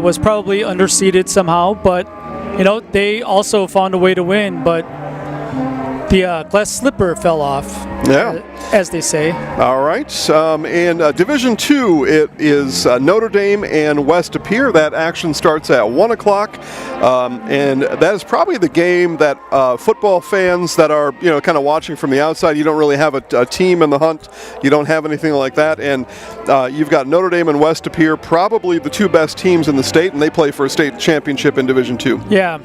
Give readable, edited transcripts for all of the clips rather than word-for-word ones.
was probably underseeded somehow, but they also found a way to win, but the glass slipper fell off, as they say. All right. In Division 2, it is Notre Dame and West Appear. That action starts at 1 o'clock, and that is probably the game that football fans that are kind of watching from the outside, you don't really have a team in the hunt. You don't have anything like that, and you've got Notre Dame and West Appear, probably the two best teams in the state, and they play for a state championship in Division 2. Yeah.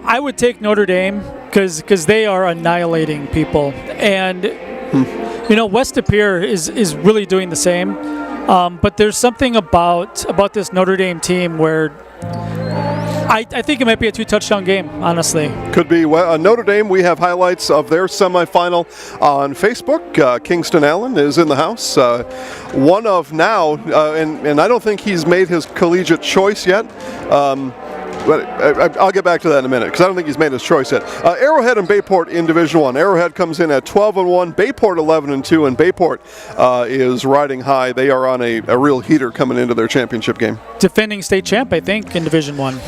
I would take Notre Dame because they are annihilating people, and West Appear is really doing the same, but there's something about this Notre Dame team where I think it might be a 2-touchdown game, honestly. Could be. Notre Dame, we have highlights of their semifinal on Facebook. Kingston Allen is in the house. One of now, and I don't think he's made his collegiate choice yet. But I'll get back to that in a minute because I don't think he's made his choice yet. Arrowhead and Bayport in Division 1. Arrowhead comes in at 12-1, Bayport 11-2, and Bayport is riding high. They are on a real heater coming into their championship game. Defending state champ, I think, in Division 1.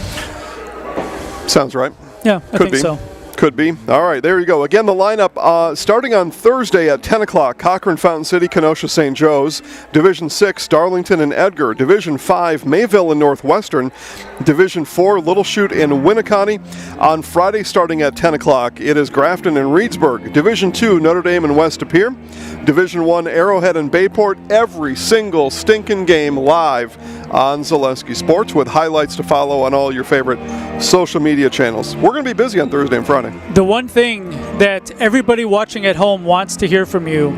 Sounds right. Yeah, I think so. Could be. All right, there you go. Again, the lineup starting on Thursday at 10 o'clock, Cochrane, Fountain City, Kenosha, St. Joe's. Division 6, Darlington and Edgar. Division 5, Mayville and Northwestern. Division 4, Little Chute and Winneconne. On Friday, starting at 10 o'clock, it is Grafton and Reedsburg. Division 2, Notre Dame and West Appear. Division 1, Arrowhead and Bayport. Every single stinking game live on Zaleski Sports with highlights to follow on all your favorite social media channels. We're going to be busy on Thursday and Friday. The one thing that everybody watching at home wants to hear from you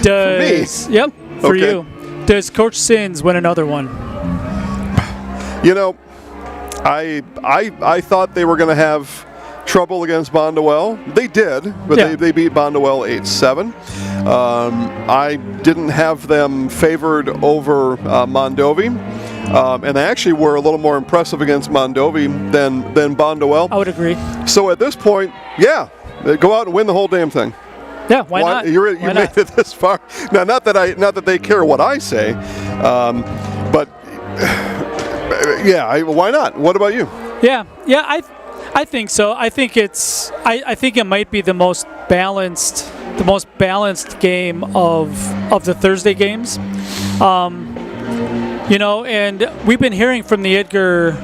does for me? Yep, for okay. you. Does Coach Sins win another one? I thought they were going to have trouble against Bondwell. They did, but they beat Bondwell 8-7. I didn't have them favored over Mondovi. And they actually were a little more impressive against Mondovi than Bondwell. I would agree. So at this point, go out and win the whole damn thing. Yeah, why not? You made it this far. Now, not that they care what I say, but why not? What about you? Yeah, I think so. I think it might be the most balanced game of the Thursday games. And we've been hearing from the Edgar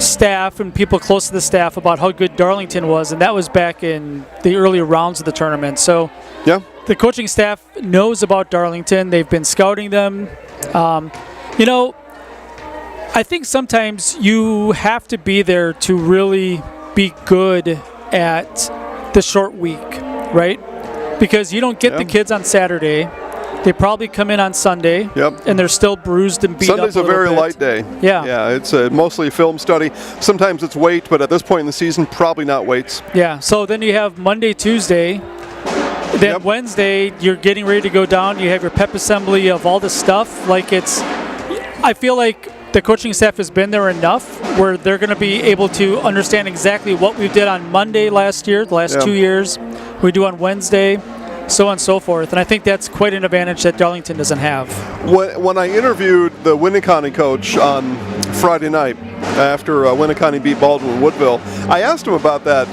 staff and people close to the staff about how good Darlington was, and that was back in the earlier rounds of the tournament. So the coaching staff knows about Darlington. They've been scouting them. I think sometimes you have to be there to really be good at the short week, right? Because you don't get the kids on Saturday. They probably come in on Sunday, and they're still bruised and beat Sunday's up a very bit. light day. Yeah, it's mostly a film study. Sometimes it's weight, but at this point in the season, probably not weights. Yeah, so then you have Monday, Tuesday. Then Wednesday, you're getting ready to go down. You have your pep assembly of all this stuff. I feel like the coaching staff has been there enough where they're going to be able to understand exactly what we did on Monday last year, the last 2 years. We do on Wednesday. So on and so forth, and I think that's quite an advantage that Darlington doesn't have. When I interviewed the Winneconne coach on Friday night after Winneconne beat Baldwin Woodville, I asked him about that,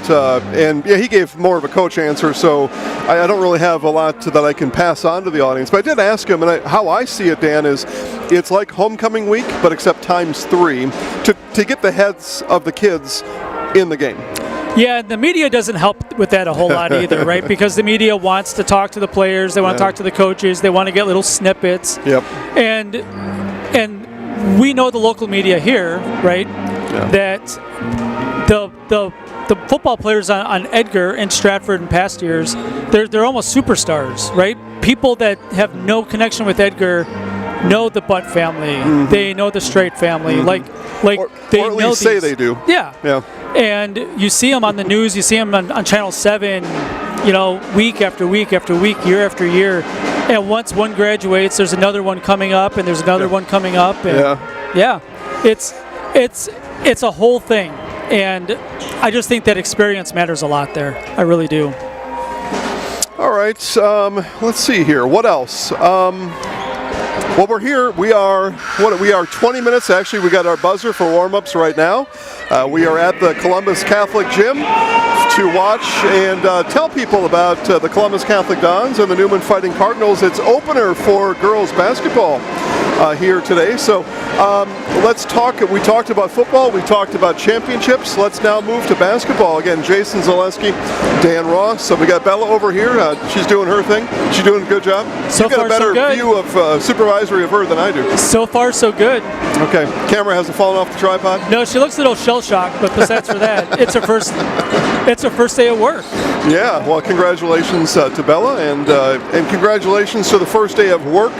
and he gave more of a coach answer, so I don't really have a lot that I can pass on to the audience. But I did ask him, and how I see it, Dan, is it's like homecoming week, but except times 3, to get the heads of the kids in the game. Yeah, the media doesn't help with that a whole lot either, right? Because the media wants to talk to the players, they want to talk to the coaches, they want to get little snippets. And we know the local media here, right? That the football players on Edgar and Stratford in past years, they're almost superstars, right? People that have no connection with Edgar know the Butt family, they know the Strait family, or they at know least say they do. Yeah. And you see them on the news, you see them on Channel 7, week after week after week, year after year. And once one graduates, there's another one coming up, and there's another one coming up. And it's a whole thing. And I just think that experience matters a lot there. I really do. All right. Let's see here. What else? Well, we're here. We are 20 minutes. Actually, we got our buzzer for warm-ups right now. We are at the Columbus Catholic Gym to watch and tell people about the Columbus Catholic Dons and the Newman Fighting Cardinals. It's opener for girls basketball here today. So let's talk. We talked about football. We talked about championships. Let's now move to basketball. Again, Jason Zaleski, Dan Ross. So we got Bella over here. She's doing her thing. She's doing a good job. So You've got a better view of supervisory of her than I do. So far, so good. Okay. Camera hasn't fallen off the tripod? No, she looks a little shell-shocked, but besides for that, it's her first day of work. Yeah, well, congratulations to Bella, and congratulations to the first day of work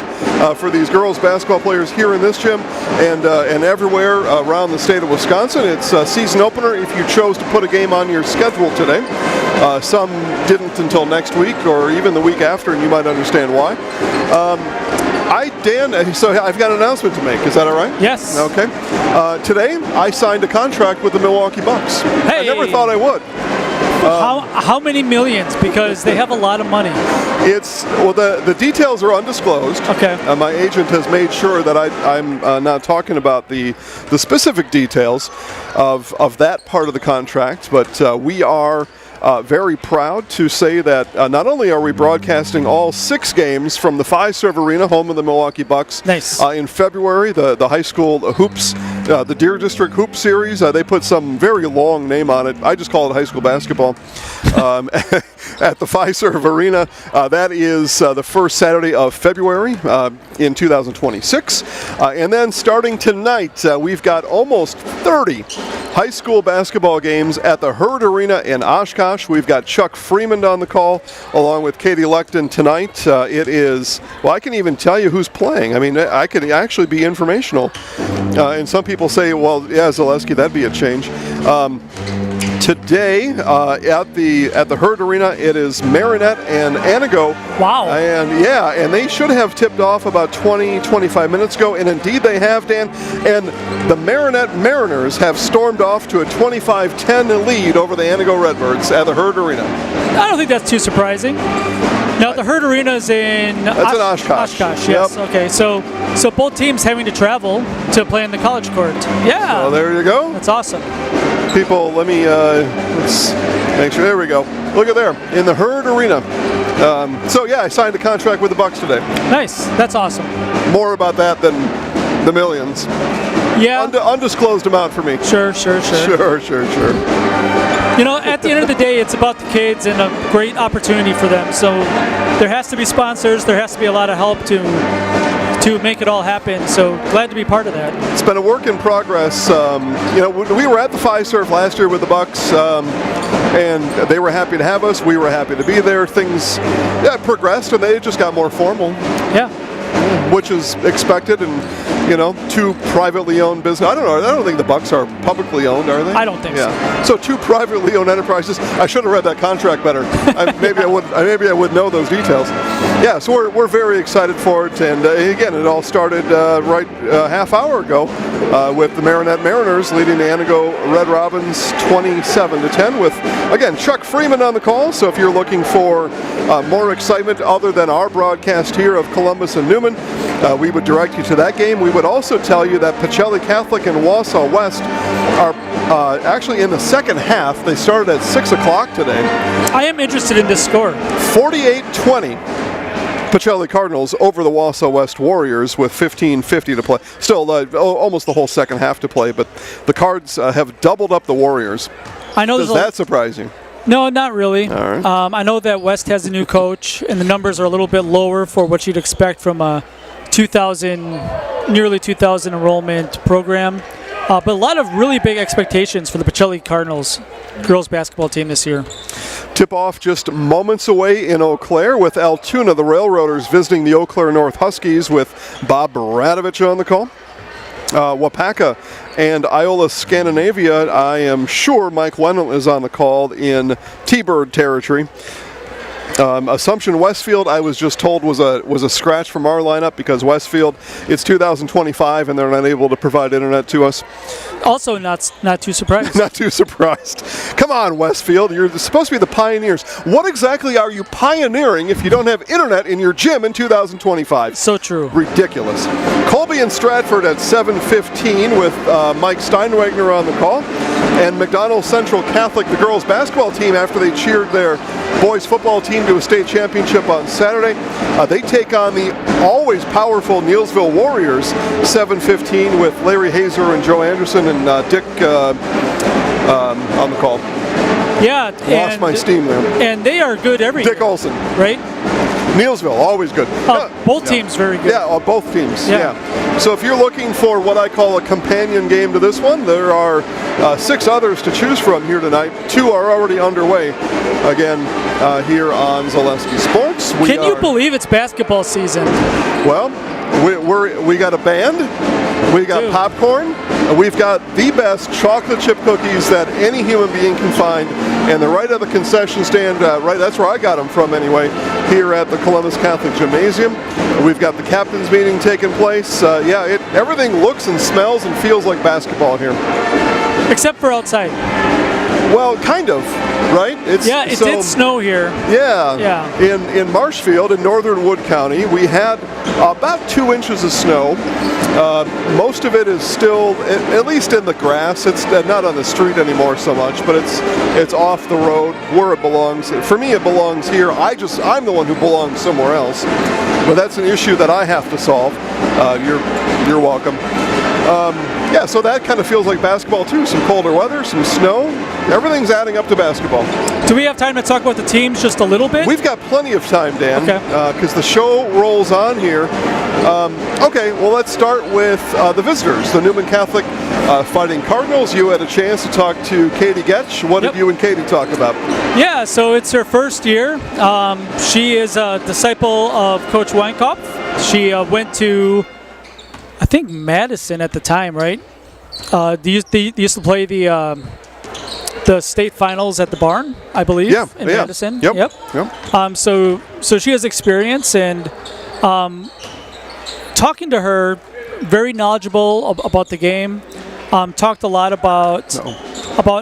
for these girls basketball players here in this gym and everywhere around the state of Wisconsin. It's a season opener if you chose to put a game on your schedule today. Some didn't until next week or even the week after, and you might understand why. Dan, so I've got an announcement to make. Is that all right? Yes. Okay. Today, I signed a contract with the Milwaukee Bucks. Hey. I never thought I would. How many millions? Because they have a lot of money. The details are undisclosed. Okay. My agent has made sure that I'm not talking about the specific details of that part of the contract, but we are very proud to say that not only are we broadcasting all 6 games from the Fiserv Arena, home of the Milwaukee Bucks, nice. In February, the high school hoops, the Deer District Hoop Series, they put some very long name on it. I just call it high school basketball. At the Fiserv Arena. That is the first Saturday of February in 2026. And then starting tonight, we've got almost 30 high school basketball games at the Herd Arena in Oshkosh. We've got Chuck Freeman on the call, along with Katie Lechton tonight. It is, well, I can even tell you who's playing. I mean, I could actually be informational. And some people say, well, yeah, Zaleski, that'd be a change. Today at the Herd Arena, it is Marinette and Anago. Wow. And they should have tipped off about 20-25 minutes ago, and indeed they have, Dan. And the Marinette Mariners have stormed off to a 25-10 lead over the Anago Redbirds at the Herd Arena. I don't think that's too surprising. Now the Herd Arena is in Oshkosh. Oshkosh, yes. Yep. Okay, so both teams having to travel to play in the College Court. Yeah. So there you go. That's awesome. People, let's make sure. There we go. Look at there in the Herd Arena. So yeah, I signed a contract with the Bucks today. Nice. That's awesome. More about that than the millions. Yeah. Undisclosed amount for me. Sure. Sure. You know, at the end of the day, it's about the kids and a great opportunity for them. So there has to be sponsors. There has to be a lot of help to make it all happen. So glad to be part of that. It's been a work in progress. We were at the Fiserv last year with the Bucks, and they were happy to have us. We were happy to be there. Things progressed, and they just got more formal. Yeah. Which is expected, and 2 privately owned business. I don't know. I don't think the Bucks are publicly owned, are they? I don't think so. So 2 privately owned enterprises. I should have read that contract better. Maybe I would know those details. Yeah. So we're very excited for it, and again, it all started right half hour ago with the Marinette Mariners leading the Anago Red Robins 27-10 with again Chuck Freeman on the call. So if you're looking for more excitement other than our broadcast here of Columbus and Newman, we would direct you to that game. We would also tell you that Pacelli Catholic and Wausau West are actually in the second half. They started at 6 o'clock today. I am interested in this score. 48-20. Pacelli Cardinals over the Wausau West Warriors with 15:50 to play. Still almost the whole second half to play, but the Cards have doubled up the Warriors. I know. Does that surprise you? No, not really. All right. I know that West has a new coach, and the numbers are a little bit lower for what you'd expect from a nearly 2,000 enrollment program. But a lot of really big expectations for the Pacelli Cardinals girls basketball team this year. Tip-off just moments away in Eau Claire with Altoona, the Railroaders visiting the Eau Claire North Huskies with Bob Baradovich on the call. Wapaka and Iola Scandinavia, I am sure Mike Wendell is on the call in T-Bird territory. Assumption Westfield, I was just told, was a scratch from our lineup because Westfield, it's 2025 and they're not able to provide internet to us. Also, not too surprised. Not too surprised. Come on, Westfield, you're supposed to be the pioneers. What exactly are you pioneering if you don't have internet in your gym in 2025? So true. Ridiculous. Colby and Stratford at 7:15 with Mike Steinwagner on the call. And McDonald Central Catholic, the girls basketball team, after they cheered their boys football team to a state championship on Saturday, they take on the always powerful Neilsville Warriors, 7:15 with Larry Hazer and Joe Anderson and Dick on the call. Yeah. Lost my steam there. And they are good every Dick year, Olson. right? Neilsville, always good. Both teams very good. Yeah, both teams. Yeah. So if you're looking for what I call a companion game to this one, there are 6 others to choose from here tonight. 2 are already underway. Again, here on Zaleski Sports. Can you believe it's basketball season? Well, we got a band, we got popcorn, we've got the best chocolate chip cookies that any human being can find, and they're right at the concession stand. Right, that's where I got them from anyway. Here at the Columbus Catholic Gymnasium, we've got the captain's meeting taking place. Everything looks and smells and feels like basketball here, except for outside. Well, kind of, right? It did snow here. Yeah. In Marshfield, in northern Wood County, we had about 2 inches of snow. Most of it is still, at least in the grass. It's not on the street anymore so much, but it's off the road where it belongs. For me, it belongs here. I'm the one who belongs somewhere else. But that's an issue that I have to solve. You're welcome. So that kind of feels like basketball too. Some colder weather, some snow. Everything's adding up to basketball. Do we have time to talk about the teams just a little bit? We've got plenty of time, Dan, okay. Because the show rolls on here. Let's start with the visitors, the Newman Catholic Fighting Cardinals. You had a chance to talk to Katie Getch. What did you and Katie talk about? Yeah, so it's her first year. She is a disciple of Coach Weinkopf. She went to, I think, Madison at the time, right? They used to play the state finals at the barn, I believe, in Madison. Yep. So she has experience, and talking to her, very knowledgeable about the game. Talked a lot about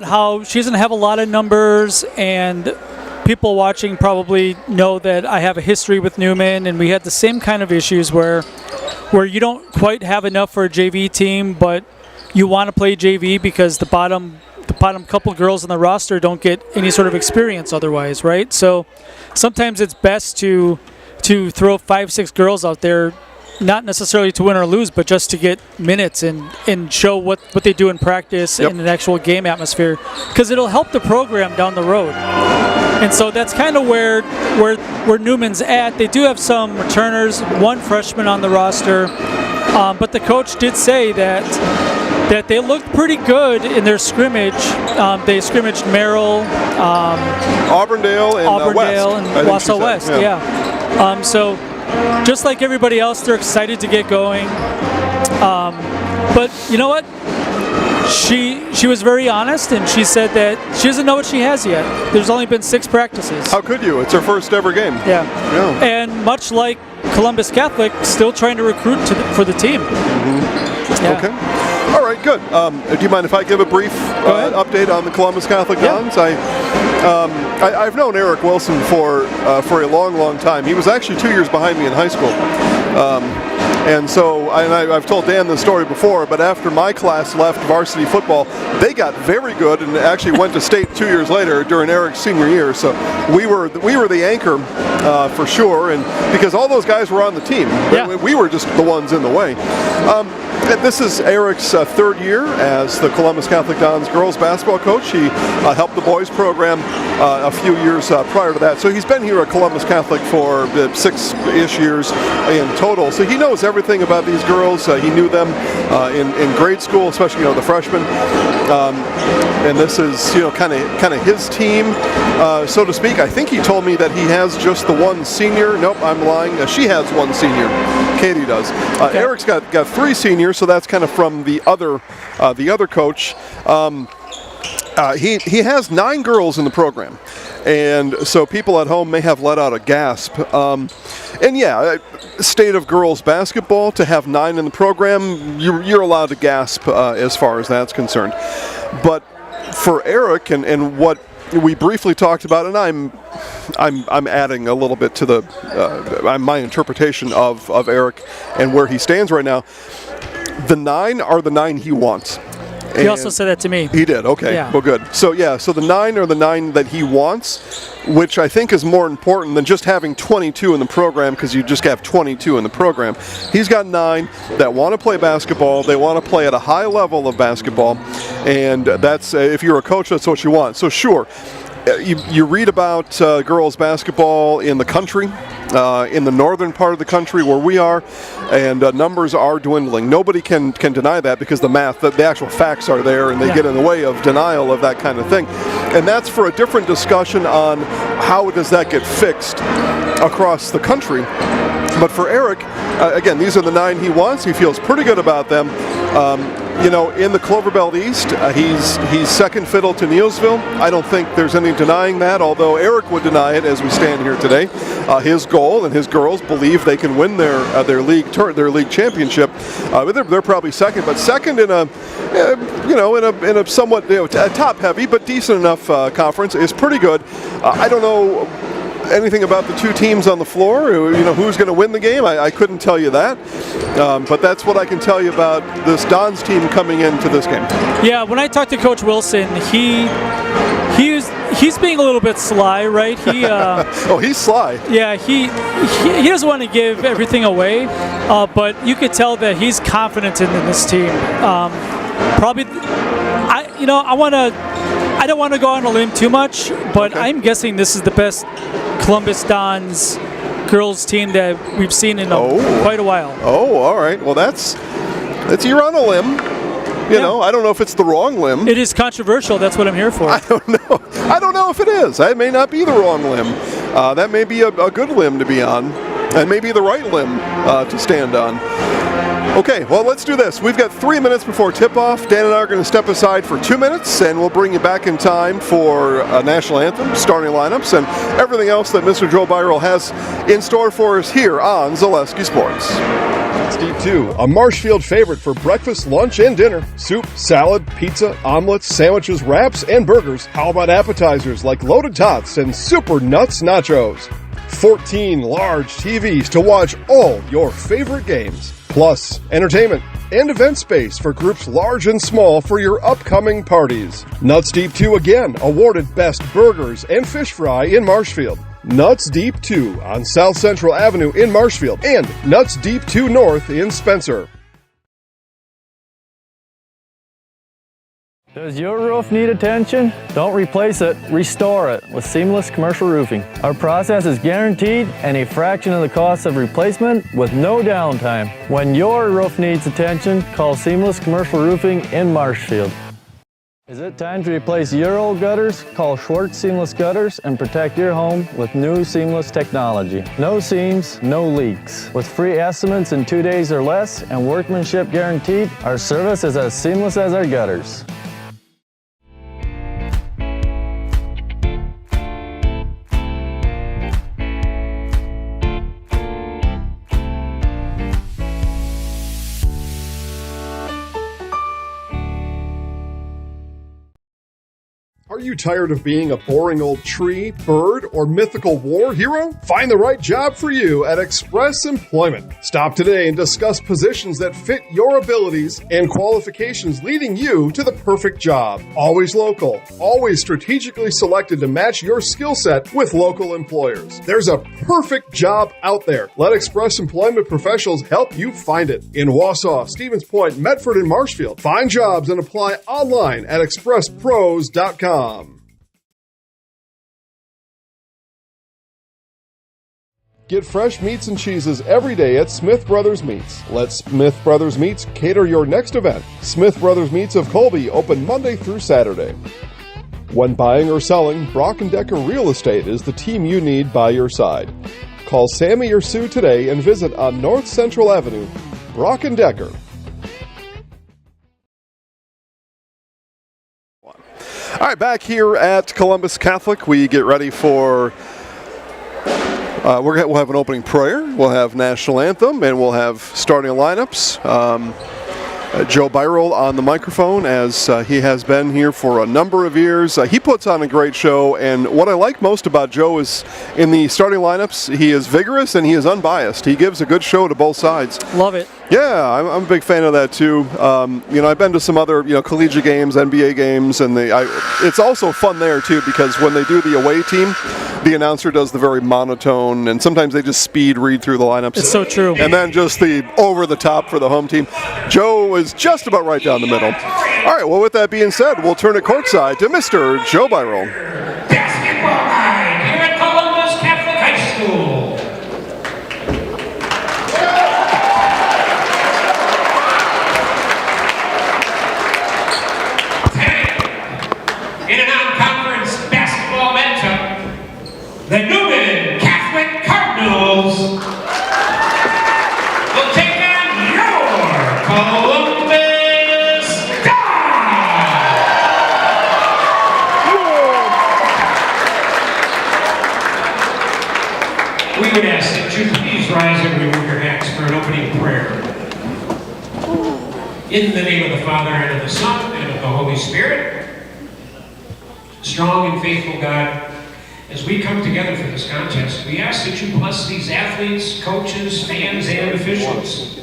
how she doesn't have a lot of numbers, and people watching probably know that I have a history with Newman, and we had the same kind of issues where you don't quite have enough for a JV team, but you want to play JV because the bottom couple girls on the roster don't get any sort of experience otherwise, right? So sometimes it's best to throw 5-6 girls out there, not necessarily to win or lose, but just to get minutes and show what they do in practice in an actual game atmosphere, because it'll help the program down the road. And so that's kind of where Newman's at. They do have some returners, 1 freshman on the roster, but the coach did say that they looked pretty good in their scrimmage. They scrimmaged Merrill, Auburndale and Wausau West. So just like everybody else, they're excited to get going. But you know what? She was very honest, and she said that she doesn't know what she has yet. There's only been 6 practices. How could you? It's her first ever game. Yeah. And much like Columbus Catholic, still trying to recruit for the team. Mm-hmm. Yeah. Okay. All right, good. Do you mind if I give a brief update on the Columbus Catholic Dons? I've known Eric Wilson for a long, long time. He was actually 2 years behind me in high school. I've told Dan the story before, but after my class left varsity football, they got very good and actually went to state 2 years later during Eric's senior year. So we were the anchor for sure, and because all those guys were on the team, we were just the ones in the way. This is Eric's 3rd year as the Columbus Catholic Dons girls basketball coach. He helped the boys program a few years prior to that. So he's been here at Columbus Catholic for 6-ish years in total. So he knows everything about these girls. He knew them in grade school, especially the freshmen. And this is kind of his team, so to speak. I think he told me that he has just the 1 senior. Nope, I'm lying. She has 1 senior. Katie does. Eric's got 3 seniors, so that's kind of from the other coach. He has 9 girls in the program, And so people at home may have let out a gasp. And yeah, state of girls basketball, to have 9 in the program, you're allowed to gasp as far as that's concerned. But for Eric and what we briefly talked about, and I'm adding a little bit to the my interpretation of Eric and where he stands right now. The 9 are the 9 he wants. He also said that to me. He did, okay. Yeah. Well, good. So the 9 are the 9 that he wants, which I think is more important than just having 22 in the program, because you just have 22 in the program. He's got 9 that want to play basketball. They want to play at a high level of basketball, and that's, if you're a coach, that's what you want. So sure, you read about girls basketball in the country, in the northern part of the country where we are, and numbers are dwindling. Nobody can deny that, because the actual facts are there, and they get in the way of denial of that kind of thing. And that's for a different discussion on how does that get fixed across the country. But for Eric, again, these are the 9 he wants. He feels pretty good about them. In the Clover Belt East, he's second fiddle to Neilsville. I don't think there's any denying that, although Eric would deny it as we stand here today. His goal, and his girls believe they can win their league championship. They're probably second, but second in a somewhat top heavy but decent enough conference is pretty good. I don't know anything about the 2 teams on the floor, who's going to win the game. I couldn't tell you that, but that's what I can tell you about this Dons team coming into this game. Yeah, when I talked to Coach Wilson, he's being a little bit sly, right? He's sly. Yeah, he doesn't want to give everything away, but you could tell that he's confident in this team. I don't want to go on a limb too much, but okay. I'm guessing this is the best Columbus Dons girls team that we've seen in quite a while. Oh, all right. Well, that's you're on a limb. You know, I don't know if it's the wrong limb. It is controversial. That's what I'm here for. I don't know if it is. That may not be the wrong limb. That may be a good limb to be on, and maybe the right limb to stand on. Okay, well, let's do this. We've got 3 minutes before tip-off. Dan and I are going to step aside for 2 minutes, and we'll bring you back in time for a national anthem, starting lineups, and everything else that Mr. Joe Byral has in store for us here on Zaleski Sports. Deep 2, a Marshfield favorite for breakfast, lunch, and dinner. Soup, salad, pizza, omelets, sandwiches, wraps, and burgers. How about appetizers like loaded tots and super nuts nachos? 14 large TVs to watch all your favorite games. Plus, entertainment and event space for groups large and small for your upcoming parties. Nuts Deep 2 again awarded Best Burgers and Fish Fry in Marshfield. Nuts Deep 2 on South Central Avenue in Marshfield, and Nuts Deep 2 North in Spencer. Does your roof need attention? Don't replace it, restore it with Seamless Commercial Roofing. Our process is guaranteed and a fraction of the cost of replacement with no downtime. When your roof needs attention, call Seamless Commercial Roofing in Marshfield. Is it time to replace your old gutters? Call Schwartz Seamless Gutters and protect your home with new seamless technology. No seams, no leaks. With free estimates in 2 days or less and workmanship guaranteed, our service is as seamless as our gutters. Are you tired of being a boring old tree, bird, or mythical war hero? Find the right job for you at Express Employment. Stop today and discuss positions that fit your abilities and qualifications, leading you to the perfect job. Always local, always strategically selected to match your skill set with local employers. There's a perfect job out there. Let Express Employment professionals help you find it. In Wausau, Stevens Point, Medford, and Marshfield. Find jobs and apply online at expresspros.com. Get fresh meats and cheeses every day at Smith Brothers Meats. Let Smith Brothers Meats cater your next event. Smith Brothers Meats of Colby open Monday through Saturday. When buying or selling, Brock & Decker Real Estate is the team you need by your side. Call Sammy or Sue today and visit on North Central Avenue. Brock & Decker. All right, back here at Columbus Catholic, we get ready for. We'll have an opening prayer. We'll have national anthem, and we'll have starting lineups. Joe Byrell on the microphone, as he has been here for a number of years. He puts on a great show, and what I like most about Joe is in the starting lineups, he is vigorous and he is unbiased. He gives a good show to both sides. Love it. Yeah, I'm a big fan of that too. I've been to some other collegiate games, NBA games, and it's also fun there too, because when they do the away team, the announcer does the very monotone, and sometimes they just speed read through the lineups. It's so true. And then just the over the top for the home team. Joe is just about right down the middle. All right, well, with that being said, we'll turn it courtside to Mr. Joe Byrell. Basketball night here at Columbus Catholic High School. Tonight, in a non-conference basketball matchup, the Newman Catholic Cardinals will take on your Columbus Stars. We would ask that you please rise and remove your hats for an opening prayer. In the name of the Father, and of the Son, and of the Holy Spirit, strong and faithful God, as we come together for this contest, we ask that you bless these athletes, coaches, fans, and officials.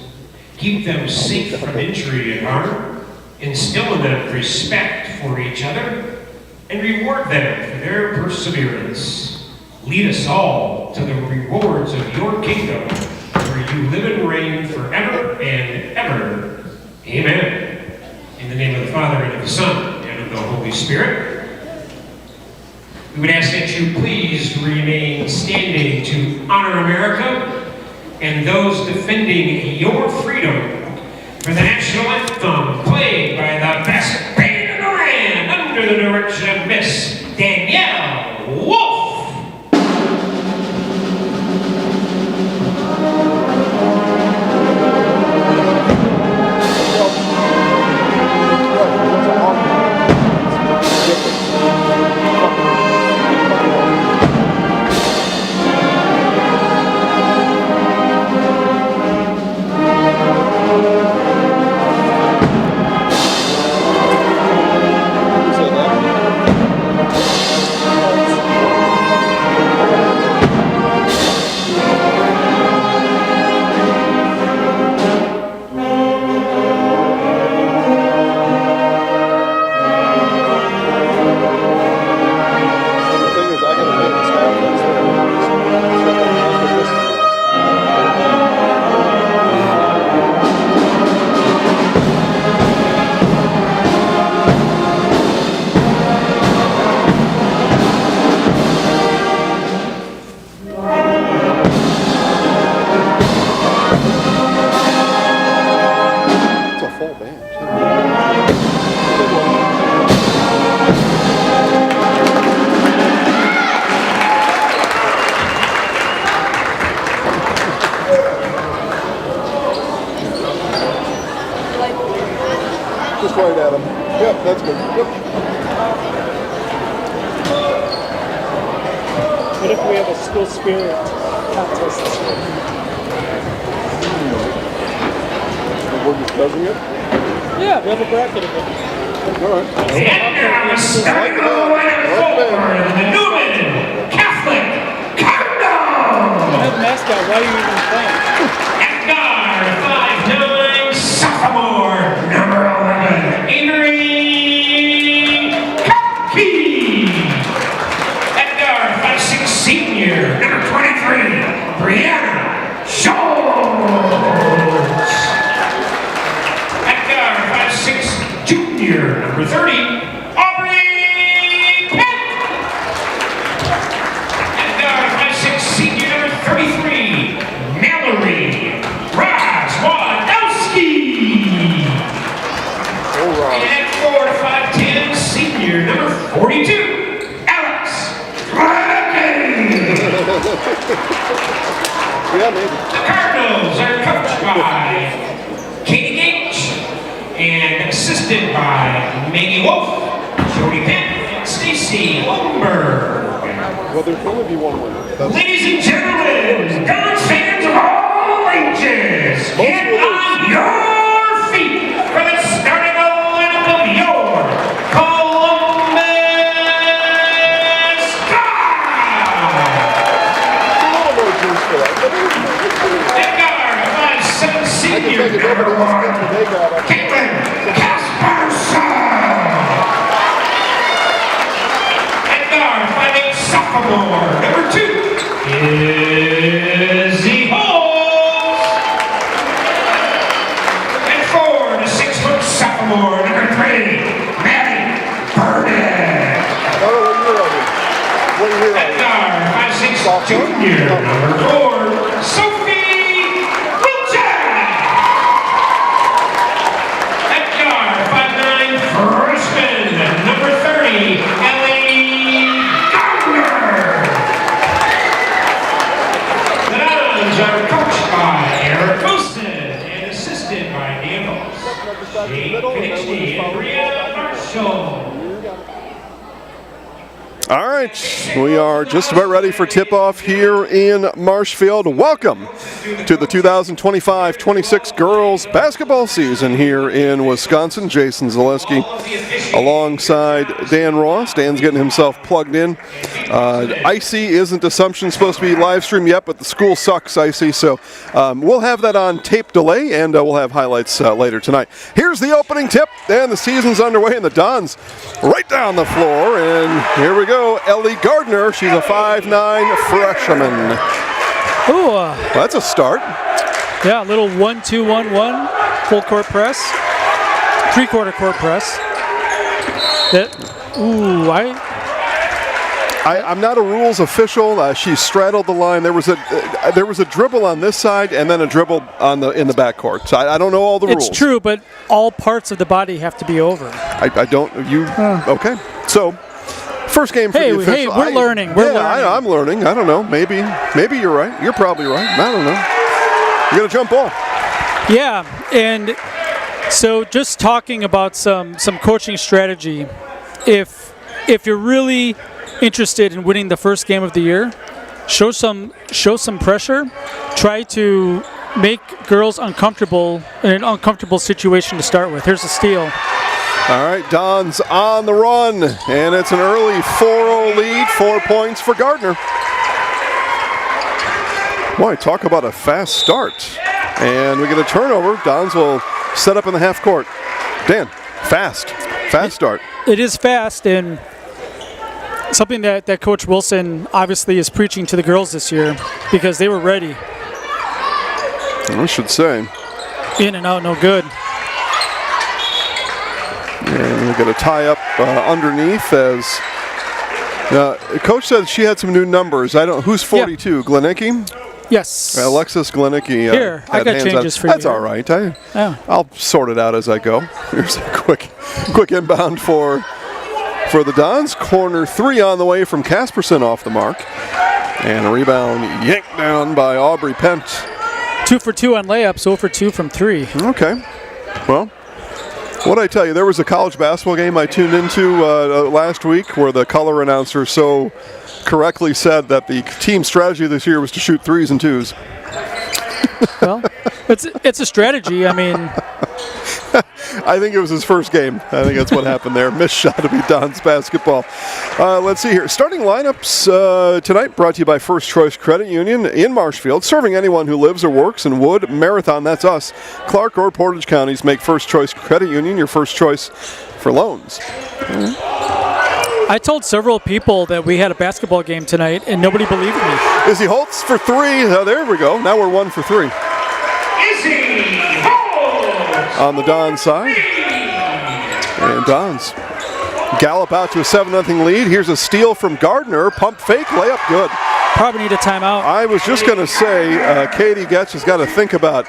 Keep them safe from injury and harm, instill in them respect for each other, and reward them for their perseverance. Lead us all to the rewards of your kingdom, where you live and reign forever and ever. Amen. In the name of the Father, and of the Son, and of the Holy Spirit. We would ask that you please remain standing to honor America and those defending your freedom for the national anthem played by the best band in the land under the direction of Miss Danielle Wolf. Just right at him. Yep, that's good. Yep. What if we have a school spirit contest this year? We're discussing it? Yeah, we have a bracket of it. All right. And now starting the lineup for the Newman Catholic Cardinals. You have a mascot, why are you even playing? At guard, 5'9", sophomore, number 11, Avery Kopke. At guard, 5'6", senior, number 23, Brianna Schultz. At guard, 5'6", junior, number 30, Aubrey Pitt. At guard, 5'6", senior, number 33, Mallory Rozwadowski. And at 4'5'10", senior, number 42, Alex Radke. Yeah, maybe. The Cardinals are coached by Katie Gage and assisted by Maggie Wolf, Jody Pitt, Stacy Holmberg. Well, there can only be one winner. Ladies and gentlemen, Dons fans of all ages, get on your feet for the starting lineup of your Columbus Sky! 5'7" senior, Caitlin Casperson. And guard, 5'8" sophomore, number 2, Izzy Holmes. And 4 to 6 foot sophomore, number 3, Maddie Burnett. And guard, 5'6" junior, number 4, Sophie Wilczek. And guard, 5'9" freshman, number 30, Ellie Gardner. The Dons are coached by Eric Wilson and assisted by Daniels, Jake Knicksey, and Bria Marshall. All right, we are just about ready for tip-off here in Marshfield. Welcome to the 2025-26 girls basketball season here in Wisconsin. Jason Zaleski alongside Dan Ross. Dan's getting himself plugged in. Icy isn't Assumption supposed to be live streamed yet, but the school sucks, Icy, so we'll have that on tape delay, and we'll have highlights later tonight. Here's the opening tip, and the season's underway, and the Dons right down the floor, and here we go. Ellie Gardner, she's a 5'9" freshman. Ooh, Well, that's a start. yeah, a little 1-2-1-1 full court press, 3/4 court press. I'm not a rules official. She straddled the line. There was a dribble on this side and then a dribble in the backcourt. So I don't know all the rules. It's true, but all parts of the body have to be over. I don't. Okay? So. First game for the official. Hey, we're learning. We're learning. I'm learning. I don't know. Maybe you're right. You're probably right. I don't know. You got a jump ball. Yeah, and so just talking about some coaching strategy. If you're really interested in winning the first game of the year, show some pressure. Try to make girls uncomfortable in an uncomfortable situation to start with. Here's a steal. All right, Dons on the run, and it's an early 4-0 lead, 4 points for Gardner. Boy, talk about a fast start. And we get a turnover. Dons will set up in the half court. Dan, fast start. It is fast, and something that Coach Wilson obviously is preaching to the girls this year because they were ready. I should say. In and out, no good. And we get a tie-up underneath as Coach said she had some new numbers. Who's 42? Yeah. Glenicki? Yes. Alexis Glenicki. Here, I got changes for you. That's all right. I'll sort it out as I go. Here's a quick inbound for the Dons. Corner 3 on the way from Casperson off the mark. And a rebound yanked down by Aubrey Pent. 2 for 2 on layups, 0 for 2 from 3. Okay. Well, what'd I tell you? There was a college basketball game I tuned into last week where the color announcer so correctly said that the team strategy this year was to shoot 3s and 2s. Well, it's a strategy. I mean, I think it was his first game. I think that's what happened there. Missed shot to be Dons basketball. Let's see here. Starting lineups tonight brought to you by First Choice Credit Union in Marshfield. Serving anyone who lives or works in Wood, Marathon, that's us. Clark or Portage counties make First Choice Credit Union your first choice for loans. I told several people that we had a basketball game tonight, and nobody believed me. Izzy Holtz for 3. Oh, there we go. Now we're 1 for 3. Izzy Holtz on the Dons side. And Dons gallop out to a 7-0 lead. Here's a steal from Gardner. Pump fake, layup good. Probably need a timeout. I was just going to say, Katie Getch has got to think about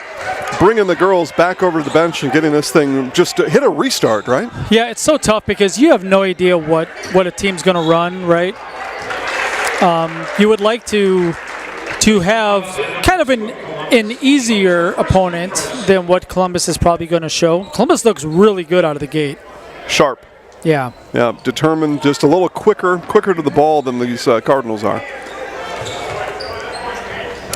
bringing the girls back over to the bench and getting this thing just to hit a restart, right? Yeah, it's so tough because you have no idea what a team's going to run, right? You would like to have kind of an easier opponent than what Columbus is probably going to show. Columbus looks really good out of the gate. Sharp. Yeah. Yeah, determined, just a little quicker to the ball than these Cardinals are.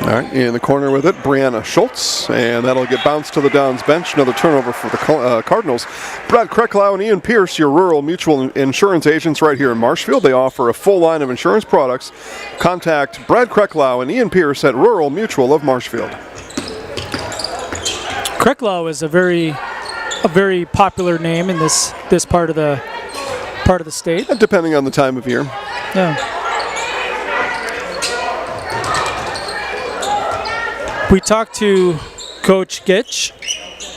All right, in the corner with it, Brianna Schultz, and that'll get bounced to the Dons bench. Another turnover for the Cardinals. Brad Krecklau and Ian Pierce, your rural mutual insurance agents right here in Marshfield. They offer a full line of insurance products. Contact Brad Krecklau and Ian Pierce at Rural Mutual of Marshfield. Krecklau is a very popular name in this part of the state. Depending on the time of year. Yeah. We talked to Coach Gitch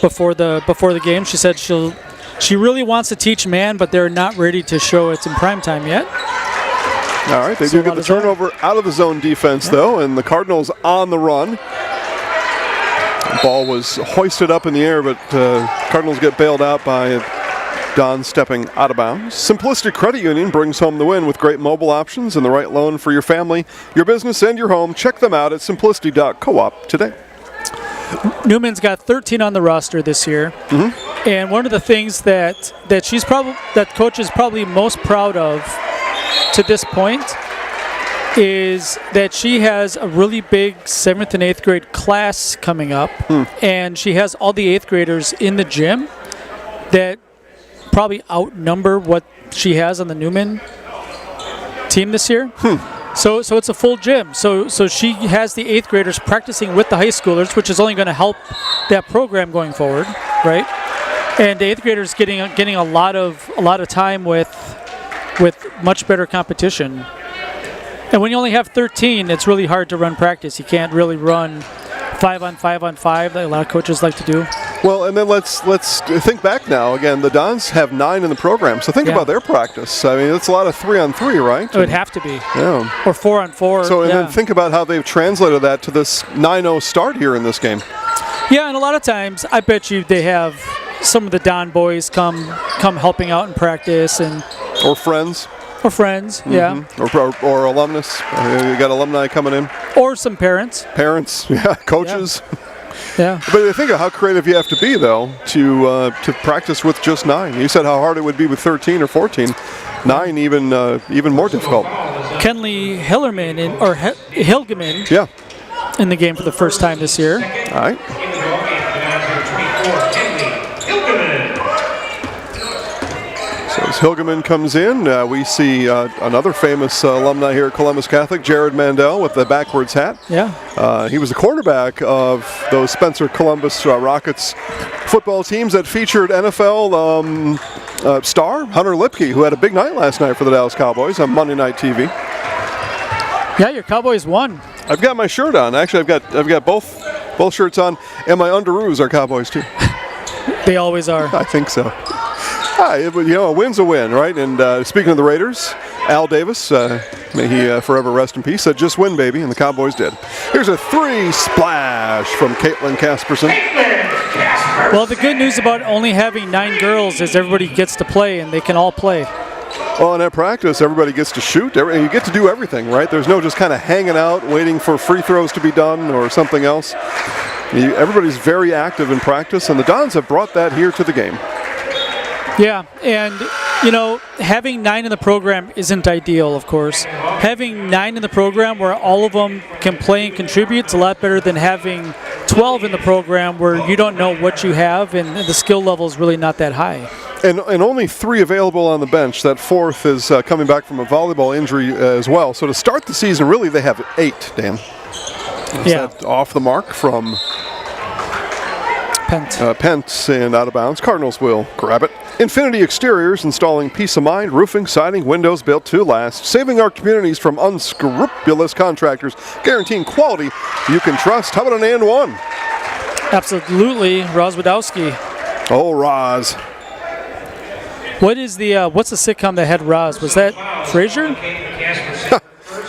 before the game. She said she really wants to teach man, but they're not ready to show it in prime time yet. All right, they do get the turnover out of the zone defense, though, and the Cardinals on the run. The ball was hoisted up in the air, but Cardinals get bailed out by Don stepping out of bounds. Simplicity Credit Union brings home the win with great mobile options and the right loan for your family, your business, and your home. Check them out at simplicity.coop today. Newman's got 13 on the roster this year, and one of the things that Coach is probably most proud of to this point is that she has a really big 7th and 8th grade class coming up, and she has all the 8th graders in the gym that probably outnumber what she has on the Newman team this year. So it's a full gym. So she has the 8th graders practicing with the high schoolers, which is only going to help that program going forward, right? And the 8th graders getting a lot of time with much better competition. And when you only have 13, it's really hard to run practice. You can't really run 5-on-5-on-5 that a lot of coaches like to do. Well, and then let's think back now. Again, the Dons have 9 in the program, so think about their practice. I mean, it's a lot of 3-on-3, right? It would have to be. Yeah. Or 4-on-4. So, and then think about how they've translated that to this 9-0 start here in this game. Yeah, and a lot of times, I bet you they have some of the Don boys come helping out in practice, or friends. Or friends, yeah. Or alumnus. You got alumni coming in. Or some parents. Parents, yeah. Coaches. Yeah. But think of how creative you have to be, though, to practice with just 9. You said how hard it would be with 13 or 14. 9 even more difficult. Kenley Hillerman or Hilgeman. Yeah. In the game for the first time this year. All right. So as Hilgeman comes in, we see another famous alumni here at Columbus Catholic, Jared Mandel with the backwards hat. Yeah. He was the quarterback of those Spencer Columbus Rockets football teams that featured NFL star Hunter Lipke, who had a big night last night for the Dallas Cowboys on Monday Night TV. Yeah, your Cowboys won. I've got my shirt on. Actually, I've got both shirts on, and my underoos are Cowboys too. They always are. I think so. A win's a win, right? And speaking of the Raiders, Al Davis, may he forever rest in peace, said just win, baby, and the Cowboys did. Here's a 3 splash from Caitlin Casperson. Well, the good news about only having 9 girls is everybody gets to play, and they can all play. Well, in that practice, everybody gets to shoot. You get to do everything, right? There's no just kind of hanging out, waiting for free throws to be done or something else. Everybody's very active in practice, and the Dons have brought that here to the game. Yeah, and, having 9 in the program isn't ideal, of course. Having 9 in the program where all of them can play and contribute is a lot better than having 12 in the program where you don't know what you have and the skill level is really not that high. And only 3 available on the bench. That 4th is coming back from a volleyball injury as well. So to start the season, really, they have 8, Dan. Is that off the mark from Pence and out of bounds. Cardinals will grab it. Infinity Exteriors, installing peace of mind, roofing, siding, windows built to last, saving our communities from unscrupulous contractors, guaranteeing quality you can trust. How about an and 1? Absolutely, Roz Wadowski. Oh, Roz. What's the sitcom that had Roz? Was that Frasier?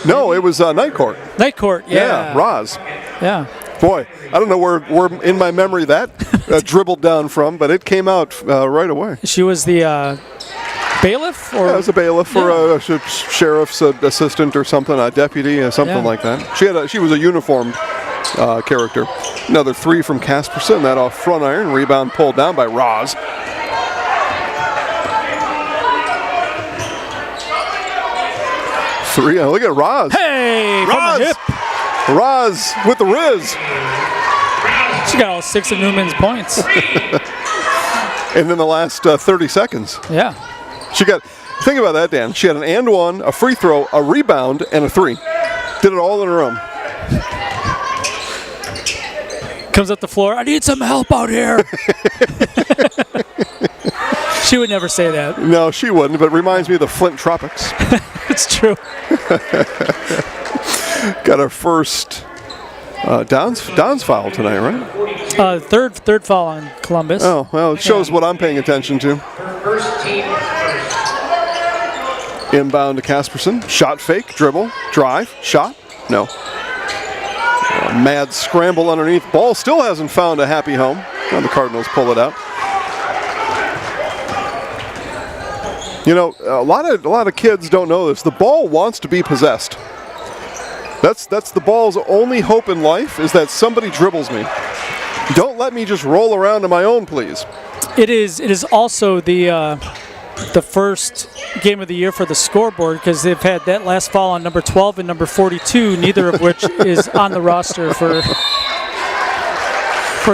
No, it was Night Court. Night Court, yeah. Yeah, Roz. Yeah. Boy, I don't know where in my memory that dribbled down from, but it came out right away. She was the bailiff? Or? Yeah, it was a bailiff or a sheriff's assistant or something, a deputy, something like that. She was a uniformed character. Another 3 from Casperson, that off front iron, rebound pulled down by Roz. 3. Look at Roz. Hey, from the Roz. hip. Roz with the Riz. She got all 6 of Newman's points. And then the last 30 seconds. Yeah. She got, think about that, Dan. She had an and one, a free throw, a rebound, and a 3. Did it all in her own. Comes up the floor, I need some help out here. She would never say that. No, she wouldn't, but it reminds me of the Flint Tropics. It's true. Got our first Downs foul tonight, right? Third foul on Columbus. Oh, well, it shows what I'm paying attention to. Inbound to Casperson. Shot fake, dribble, drive, shot. No. Mad scramble underneath. Ball still hasn't found a happy home. And the Cardinals pull it out. You know, a lot of kids don't know this. The ball wants to be possessed. That's the ball's only hope in life, is that somebody dribbles me. Don't let me just roll around on my own, please. It is also the first game of the year for the scoreboard, because they've had that last foul on number 12 and number 42, neither of which is on the roster for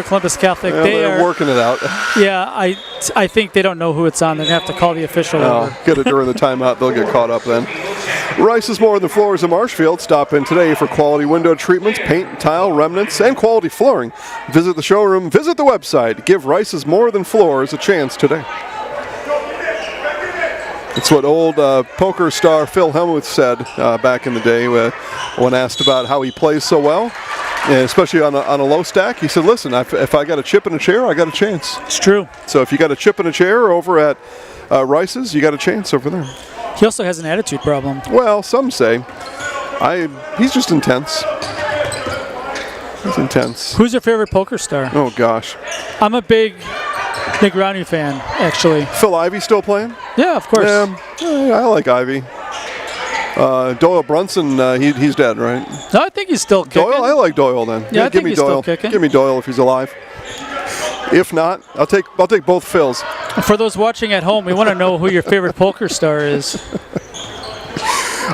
Columbus Catholic. Well, they're working it out. Yeah, I think they don't know who it's on. They're going to have to call the official over. Get it during the timeout. They'll get caught up then. Rice is more than floors in Marshfield. Stop in today for quality window treatments, paint, tile, remnants, and quality flooring. Visit the showroom. Visit the website. Give Rice's More Than Floors a chance today. It's what old poker star Phil Hellmuth said back in the day when asked about how he plays so well, and especially on a low stack. He said, listen, if I got a chip in a chair, I got a chance. It's true. So if you got a chip in a chair over at Rice's, you got a chance over there. He also has an attitude problem. Well, some say. He's just intense. He's intense. Who's your favorite poker star? Oh, gosh. I'm a big Negroni fan, actually. Phil Ivey still playing? Yeah, of course. Yeah, I like Ivey. Doyle Brunson, he's dead, right? No, I think he's still kicking. Doyle, I like Doyle then. Yeah, I give think me he's Doyle. still kicking. Give me Doyle if he's alive. If not, I'll take both Phils. For those watching at home, we want to know who your favorite poker star is.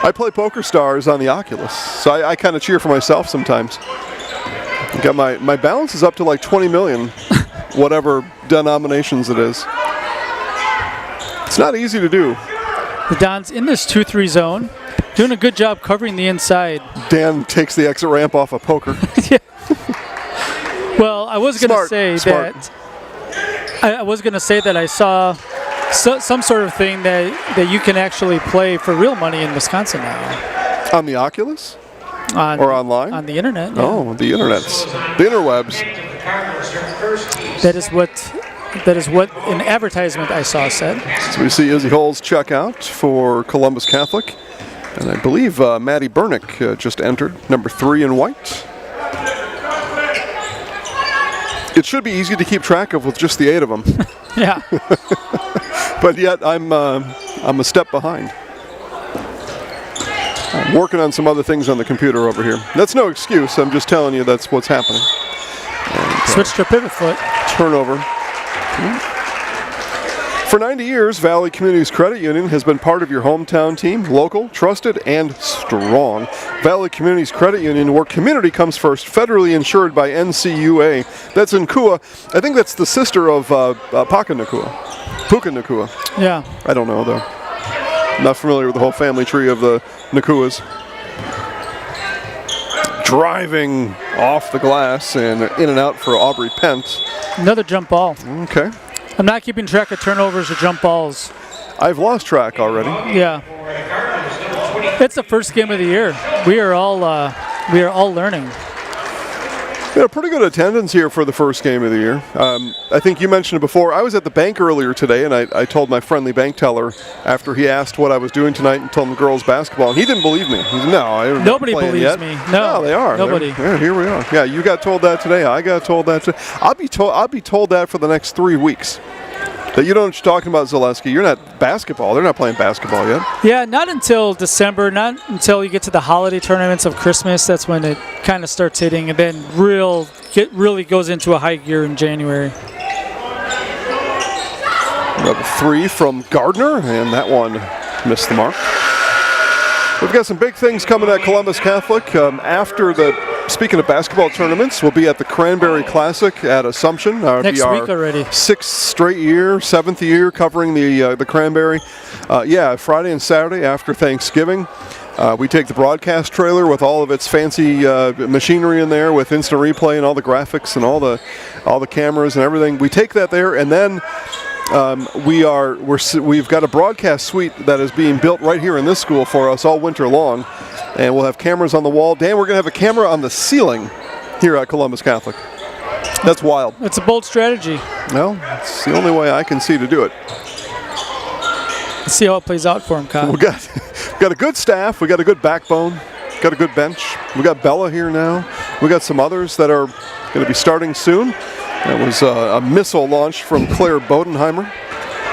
I play Poker Stars on the Oculus, so I kind of cheer for myself sometimes. Got my balance is up to like 20 million, whatever denominations it is. It's not easy to do. The Dons in this 2-3 zone, doing a good job covering the inside. Dan takes the exit ramp off of poker. Yeah. Well, I was going to say Smart. that I was going to say that I saw some sort of thing that you can actually play for real money in Wisconsin now. On the Oculus? Or online? On the internet. Yeah. Oh, the internets. The interwebs. That is what an advertisement I saw said. So we see Izzy Holes check out for Columbus Catholic. And I believe Maddie Bernick just entered, number 3 in white. It should be easy to keep track of with just the 8 of them. Yeah. But yet I'm a step behind. I'm working on some other things on the computer over here. That's no excuse. I'm just telling you that's what's happening. And, switch to pivot foot. Turnover. For 90 years, Valley Communities Credit Union has been part of your hometown team, local, trusted, and strong. Valley Communities Credit Union, where community comes first, federally insured by NCUA. That's in Kua. I think that's the sister of Puka Nakua. Yeah. I don't know, though. Not familiar with the whole family tree of the Nakuas. Driving off the glass and in and out for Aubrey Pent. Another jump ball. Okay. I'm not keeping track of turnovers or jump balls. I've lost track already. Yeah. It's the first game of the year. We are all learning. We had a pretty good attendance here for the first game of the year. I think you mentioned it before. I was at the bank earlier today, and I told my friendly bank teller after he asked what I was doing tonight and told him girls basketball, and he didn't believe me. He said, no, nobody believes yet. me. No, they are. Nobody. Yeah, here we are. Yeah, you got told that today. I got told that today. I'll be told that for the next 3 weeks. That you know what you're talking about, Zaleski. You're not basketball. They're not playing basketball yet. Yeah, not until December. Not until you get to the holiday tournaments of Christmas. That's when it kind of starts hitting, and then really goes into a high gear in January. Another 3 from Gardner, and that one missed the mark. We've got some big things coming at Columbus Catholic. Speaking of basketball tournaments, we'll be at the Cranberry Classic at Assumption. Next week already. 6th straight year, 7th year covering the Cranberry. Friday and Saturday after Thanksgiving. We take the broadcast trailer with all of its fancy machinery in there with instant replay and all the graphics and all the cameras and everything. We take that there, and then we've got a broadcast suite that is being built right here in this school for us all winter long, and we'll have cameras on the wall. Dan, we're going to have a camera on the ceiling here at Columbus Catholic. That's wild. It's a bold strategy. Well, it's the only way I can see to do it. Let's see how it plays out for him, Kyle. We got a good staff. We got a good backbone. Got a good bench. We got Bella here now. We got some others that are going to be starting soon. That was a missile launched from Claire Bodenheimer.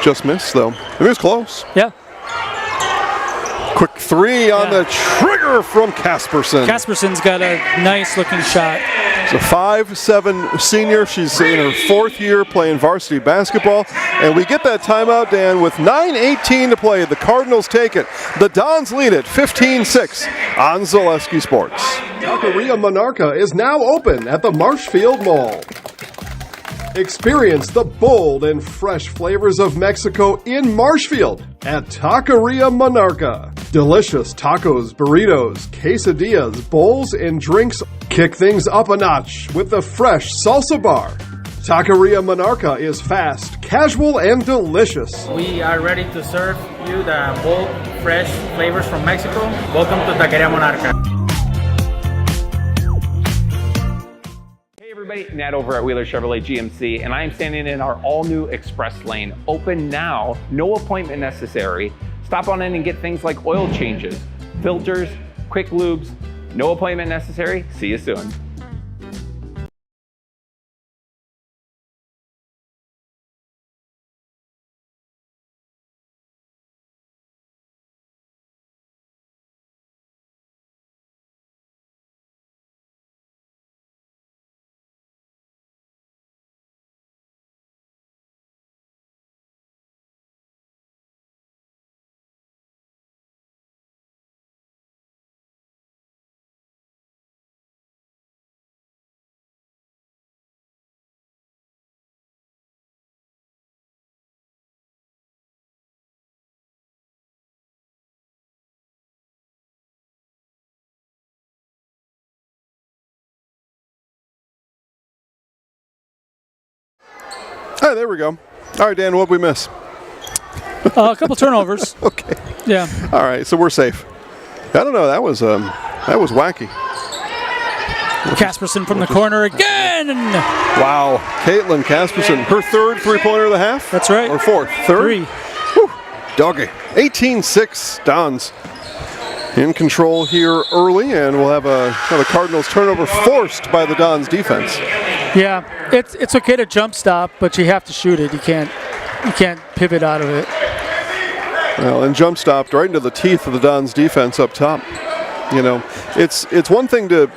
Just missed, though. It was close. Yeah. Quick three on the trigger from Casperson. Casperson's got a nice-looking shot. She's a 5'7" senior. She's in her 4th year playing varsity basketball. And we get that timeout, Dan, with 9:18 to play. The Cardinals take it. The Dons lead it 15-6 on Zaleski Sports. Taqueria Monarca is now open at the Marshfield Mall. Experience the bold and fresh flavors of Mexico in Marshfield at Taqueria Monarca. Delicious tacos, burritos, quesadillas, bowls, and drinks. Kick things up a notch with the fresh salsa bar. Taqueria Monarca is fast, casual, and delicious. We are ready to serve you the bold, fresh flavors from Mexico. Welcome to Taqueria Monarca. Everybody, Nat over at Wheeler Chevrolet GMC, and I am standing in our all-new Express Lane. Open now, no appointment necessary. Stop on in and get things like oil changes, filters, quick lubes. No appointment necessary. See you soon. All right, there we go. All right, Dan, what'd we miss? A couple turnovers. Okay. Yeah. All right, so we're safe. I don't know. That was wacky. Casperson from the corner again. Wow. Caitlin Casperson, her 3rd three-pointer of the half? That's right. Or 4th? 3rd? 3. Whew. Doggy. 18-6 Dons. In control here early, and we'll have another Cardinals turnover forced by the Dons defense. Yeah, it's okay to jump stop, but you have to shoot it. You can't pivot out of it. Well, and jump stopped right into the teeth of the Dons defense up top. You know, it's one thing to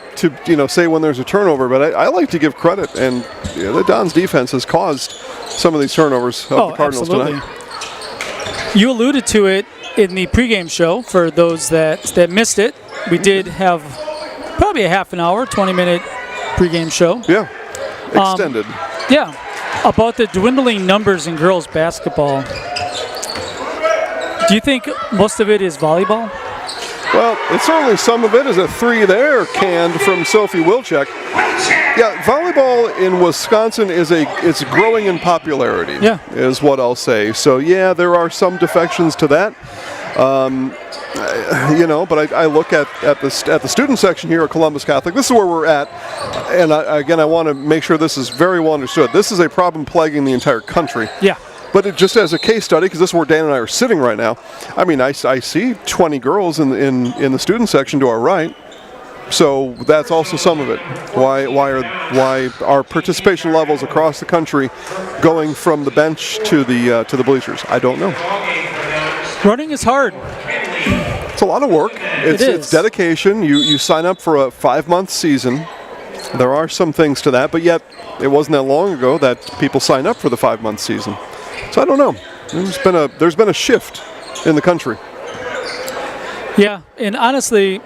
say when there's a turnover, but I like to give credit, and the Dons defense has caused some of these turnovers of the Cardinals absolutely. tonight. You alluded to it in the pregame show. For those that missed it, we did have probably a half an hour, 20-minute pregame show. Yeah, extended. About the dwindling numbers in girls basketball. Do you think most of it is volleyball? Well, it's certainly some of it is a 3 there canned from Sophie Wilczek. Yeah, volleyball in Wisconsin it's growing in popularity. Yeah, is what I'll say. So yeah, there are some defections to that. But I look at the student section here at Columbus Catholic. This is where we're at, and I want to make sure this is very well understood. This is a problem plaguing the entire country. Yeah. But it just as a case study, because this is where Dan and I are sitting right now. I mean, I see 20 girls in the student section to our right. So that's also some of it. Why are participation levels across the country going from the bench to the bleachers? I don't know. Running is hard. It's a lot of work. It's dedication. You sign up for a 5-month season. There are some things to that, but yet it wasn't that long ago that people signed up for the 5-month season. So I don't know. There's been a shift in the country. Yeah, and honestly,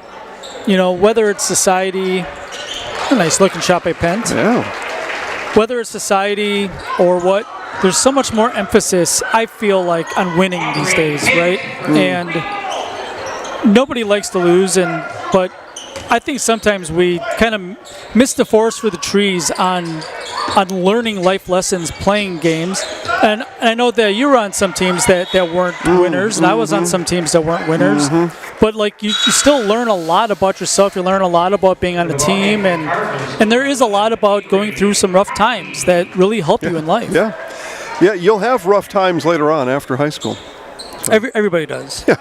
whether it's society, a nice looking shot by Pent. Yeah. Whether it's society or what, there's so much more emphasis, I feel like, on winning these days, right? And nobody likes to lose, but I think sometimes we kind of miss the forest for the trees on learning life lessons, playing games. And I know that you were on some teams that weren't winners, and I was on some teams that weren't winners. But you still learn a lot about yourself. You learn a lot about being on a team, and there is a lot about going through some rough times that really help you in life. Yeah. Yeah, you'll have rough times later on after high school. So. Everybody does. Yeah.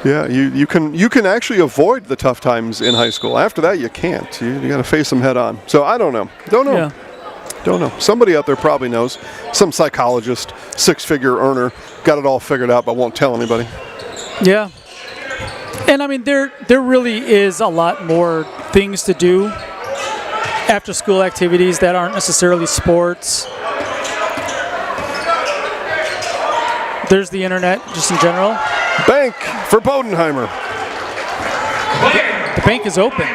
Yeah, you can actually avoid the tough times in high school. After that, you can't. You got to face them head on. So I don't know. Yeah. Don't know. Somebody out there probably knows. Some psychologist, six-figure earner, got it all figured out but won't tell anybody. Yeah. And I mean, there really is a lot more things to do after school activities that aren't necessarily sports. There's the internet, just in general. Bank for Bodenheimer. The bank is open.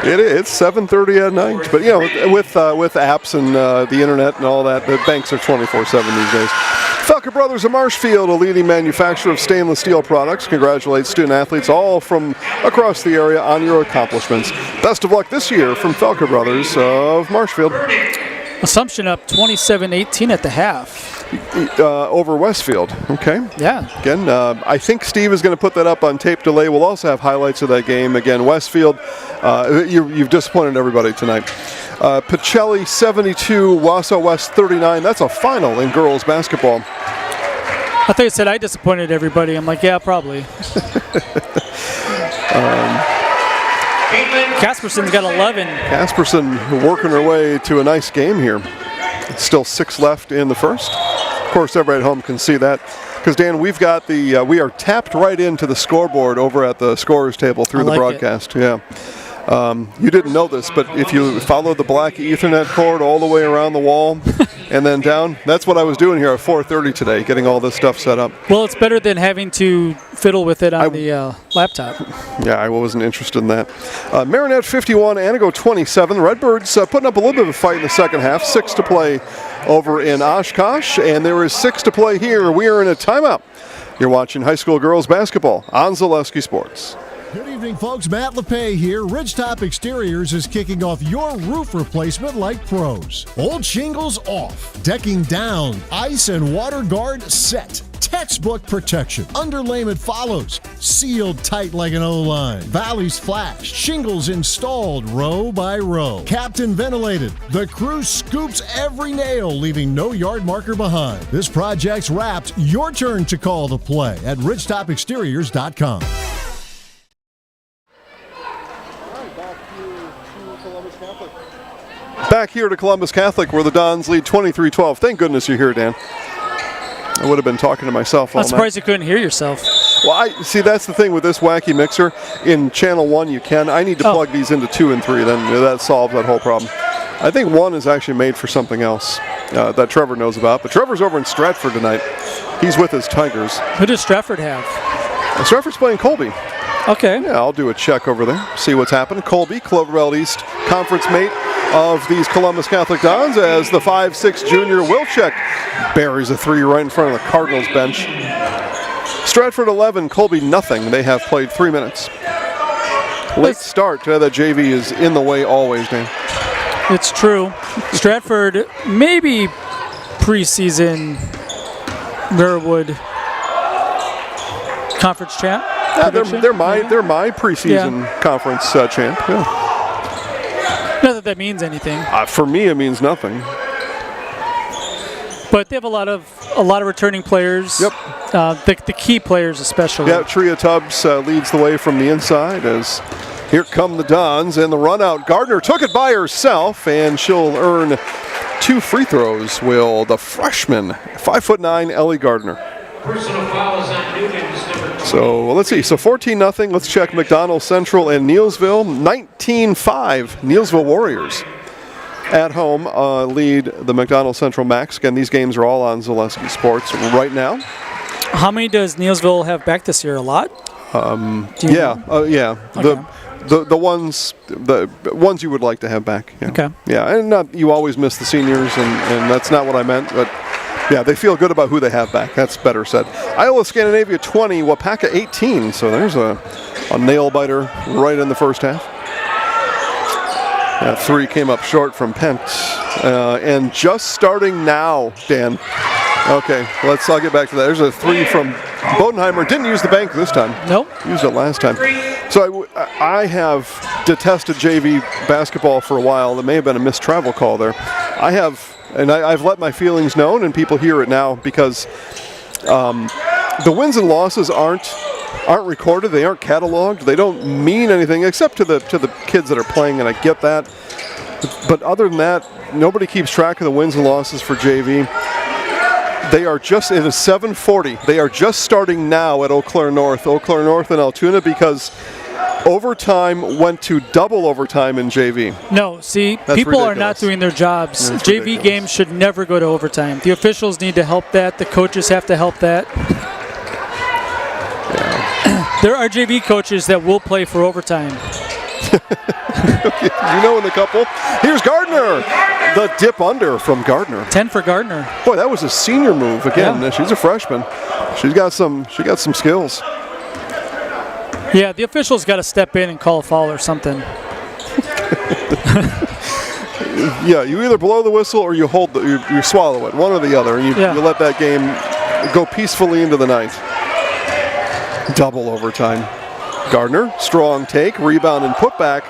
It's 7:30 at night, but with apps and the internet and all that, the banks are 24/7 these days. Felker Brothers of Marshfield, a leading manufacturer of stainless steel products, congratulates student athletes all from across the area on your accomplishments. Best of luck this year from Felker Brothers of Marshfield. Assumption up 27-18 at the half. Over Westfield. Okay. Yeah. Again, I think Steve is going to put that up on tape delay. We'll also have highlights of that game. Again, Westfield, you've disappointed everybody tonight. Pacelli 72, Wausau West 39. That's a final in girls basketball. I thought you said I disappointed everybody. I'm like, yeah, probably. Casperson's got 11. Casperson working her way to a nice game here. Still 6 left in the first. Of course, everybody at home can see that. Because, Dan, we've got we are tapped right into the scoreboard over at the scorer's table through the broadcast. Yeah. You didn't know this, but if you follow the black Ethernet cord all the way around the wall and then down, that's what I was doing here at 4:30 today, getting all this stuff set up. Well, it's better than having to fiddle with it on the laptop. Yeah, I wasn't interested in that. Marinette 51, Anago 27. Redbirds putting up a little bit of a fight in the second half. 6 to play over in Oshkosh, and there is 6 to play here. We are in a timeout. You're watching high school girls basketball on Zaleski Sports. Good evening, folks. Matt LePay here. Ridgetop Exteriors is kicking off your roof replacement like pros. Old shingles off, decking down, ice and water guard set. Textbook protection. Underlayment follows. Sealed tight like an O-line. Valleys flashed. Shingles installed row by row. Captain ventilated. The crew scoops every nail, leaving no yard marker behind. This project's wrapped. Your turn to call the play at ridgetopexteriors.com. Back here to Columbus Catholic, where the Dons lead 23-12. Thank goodness you're here, Dan. I would have been talking to myself all night. I'm surprised you couldn't hear yourself. Well, see, that's the thing with this wacky mixer. In channel 1, you can. I need to plug these into 2 and 3. Then that solves that whole problem. I think 1 is actually made for something else that Trevor knows about. But Trevor's over in Stratford tonight. He's with his Tigers. Who does Stratford have? Stratford's playing Colby. Okay. Yeah, I'll do a check over there, see what's happening. Colby, Clover Belt East conference mate of these Columbus Catholic Dons, as the 5'6" junior Wilczek buries a 3 right in front of the Cardinals bench. Stratford 11, Colby nothing. They have played 3 minutes. Late start. That JV is in the way always, Dan. It's true. Stratford, maybe preseason Rarewood conference champ. Yeah, they're my preseason conference champ. Yeah. Not that means anything. For me, it means nothing. But they have a lot of returning players. Yep. The key players especially. Yeah, Tria Tubbs leads the way from the inside as here come the Dons and the run out. Gardner took it by herself, and she'll earn 2 free throws. Will the freshman, 5'9", Ellie Gardner. Personal foul is on Newman. So let's see. So 14-0. Let's check McDonald Central and Neelsville. 19-5. Neelsville Warriors at home lead the McDonald Central Max. Again, these games are all on Zaleski Sports right now. How many does Neelsville have back this year? A lot? Yeah. Okay. The ones you would like to have back. Yeah. Okay. Yeah, and not you always miss the seniors, and that's not what I meant, but yeah, they feel good about who they have back. That's better said. Iowa Scandinavia 20, Wapaka 18. So there's a nail biter right in the first half. That 3 came up short from Pent, and just starting now, Dan. Okay, I'll get back to that. There's a 3 from Bodenheimer. Didn't use the bank this time. Nope. Used it last time. So I have detested JV basketball for a while. There may have been a missed travel call there. I've let my feelings known, and people hear it now because the wins and losses aren't recorded. They aren't cataloged. They don't mean anything except to the kids that are playing, and I get that. But other than that, nobody keeps track of the wins and losses for JV. It is 7:40. They are just starting now at Eau Claire North and Altoona, because overtime went to double overtime in JV. No, see, That's people ridiculous. are not doing their jobs. That's JV ridiculous. games should never go to overtime. The officials need to help that. The coaches have to help that. There are JV coaches that will play for overtime. You know in the couple. Here's Gardner. The dip under from Gardner. 10 for Gardner. Boy, that was a senior move again. Yeah. She's a freshman. She got some skills. Yeah, the officials got to step in and call a foul or something. Yeah, you either blow the whistle or you you swallow it, one or the other, and you let that game go peacefully into the night. Double overtime. Gardner, strong take, rebound and putback.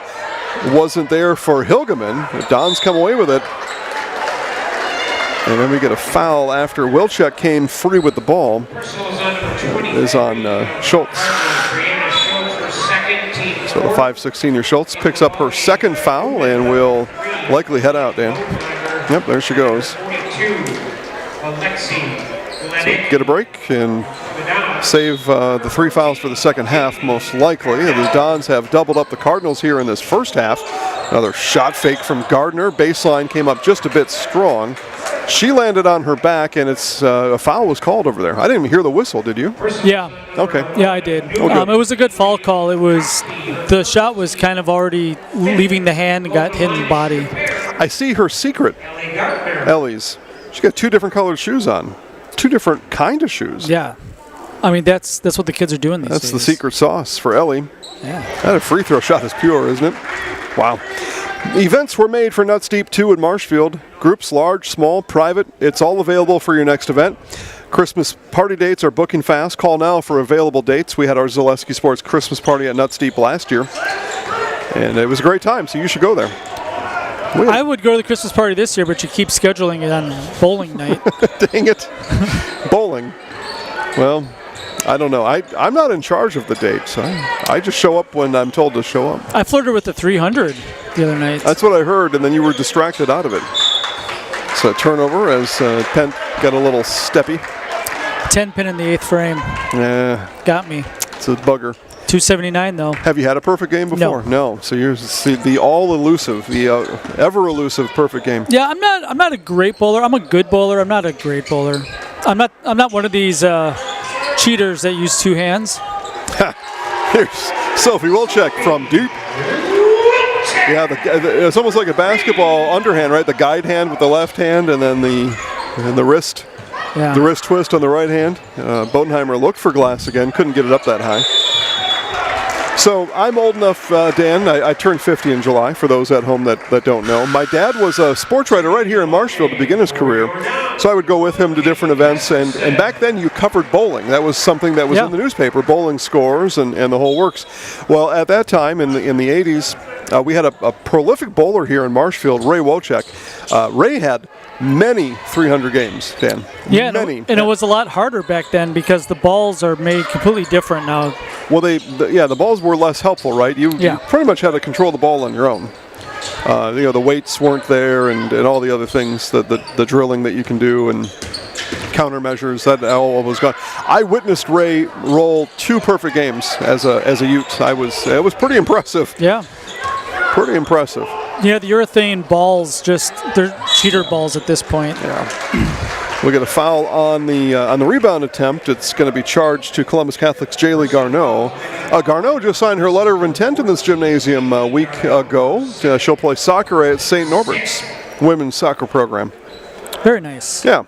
Wasn't there for Hilgeman. Don's come away with it. And then we get a foul after Wilczek came free with the ball. It is on Schultz. So the 5'6" senior Schultz picks up her second foul and will likely head out, Dan. Yep, there she goes. So get a break and save the 3 fouls for the second half, most likely. The Dons have doubled up the Cardinals here in this first half. Another shot fake from Gardner. Baseline came up just a bit strong. She landed on her back, and it's a foul was called over there. I didn't even hear the whistle, did you? Yeah. Okay. Yeah, I did. Oh, good. It was a good foul call. The shot was kind of already leaving the hand and got hit in the body. I see her secret, Ellie's. She got 2 different colored shoes on. 2 different kind of shoes. Yeah. I mean, that's what the kids are doing these days. That's the secret sauce for Ellie. Yeah. That free throw shot is pure, isn't it? Wow. Events were made for Nuts Deep 2 in Marshfield. Groups large, small, private. It's all available for your next event. Christmas party dates are booking fast. Call now for available dates. We had our Zaleski Sports Christmas party at Nuts Deep last year, and it was a great time, so you should go there. I would go to the Christmas party this year, but you keep scheduling it on bowling night. Dang it. Bowling. Well, I don't know. I'm not in charge of the dates. I just show up when I'm told to show up. I flirted with the 300 the other night. That's what I heard, and then you were distracted out of it. So turnover as Pent got a little steppy. 10 pin in the 8th frame. Yeah. Got me. It's a bugger. 279 though. Have you had a perfect game before? No. So you're the all-elusive, the ever-elusive perfect game. Yeah, I'm not a great bowler. I'm a good bowler. I'm not a great bowler. I'm not one of these cheaters that use 2 hands. Here's Sophie Wilczek from deep. Yeah, it's almost like a basketball underhand, right? The guide hand with the left hand, and then the wrist. Yeah. The wrist twist on the right hand. Bodenheimer looked for glass again, couldn't get it up that high. So I'm old enough, Dan, I turned 50 in July, for those at home that don't know. My dad was a sports writer right here in Marshfield to begin his career, so I would go with him to different events, and back then you covered bowling. That was something that was in the newspaper, bowling scores and the whole works. Well, at that time, in the 80s, we had a prolific bowler here in Marshfield, Ray Wilczek. Ray had many 300 games, Dan. Yeah, many. And it was a lot harder back then because the balls are made completely different now. Well, the balls were less helpful, right? You pretty much had to control the ball on your own. The weights weren't there, and all the other things, the drilling that you can do, and countermeasures, that all was gone. I witnessed Ray roll 2 perfect games as a youth. It was pretty impressive. Yeah. Pretty impressive. Yeah, the urethane balls, they're cheater balls at this point. Yeah. We'll get a foul on the rebound attempt. It's going to be charged to Columbus Catholic's Jaylee Garneau. Garneau just signed her letter of intent in this gymnasium a week ago. She'll play soccer at St. Norbert's women's soccer program. Very nice. Yeah.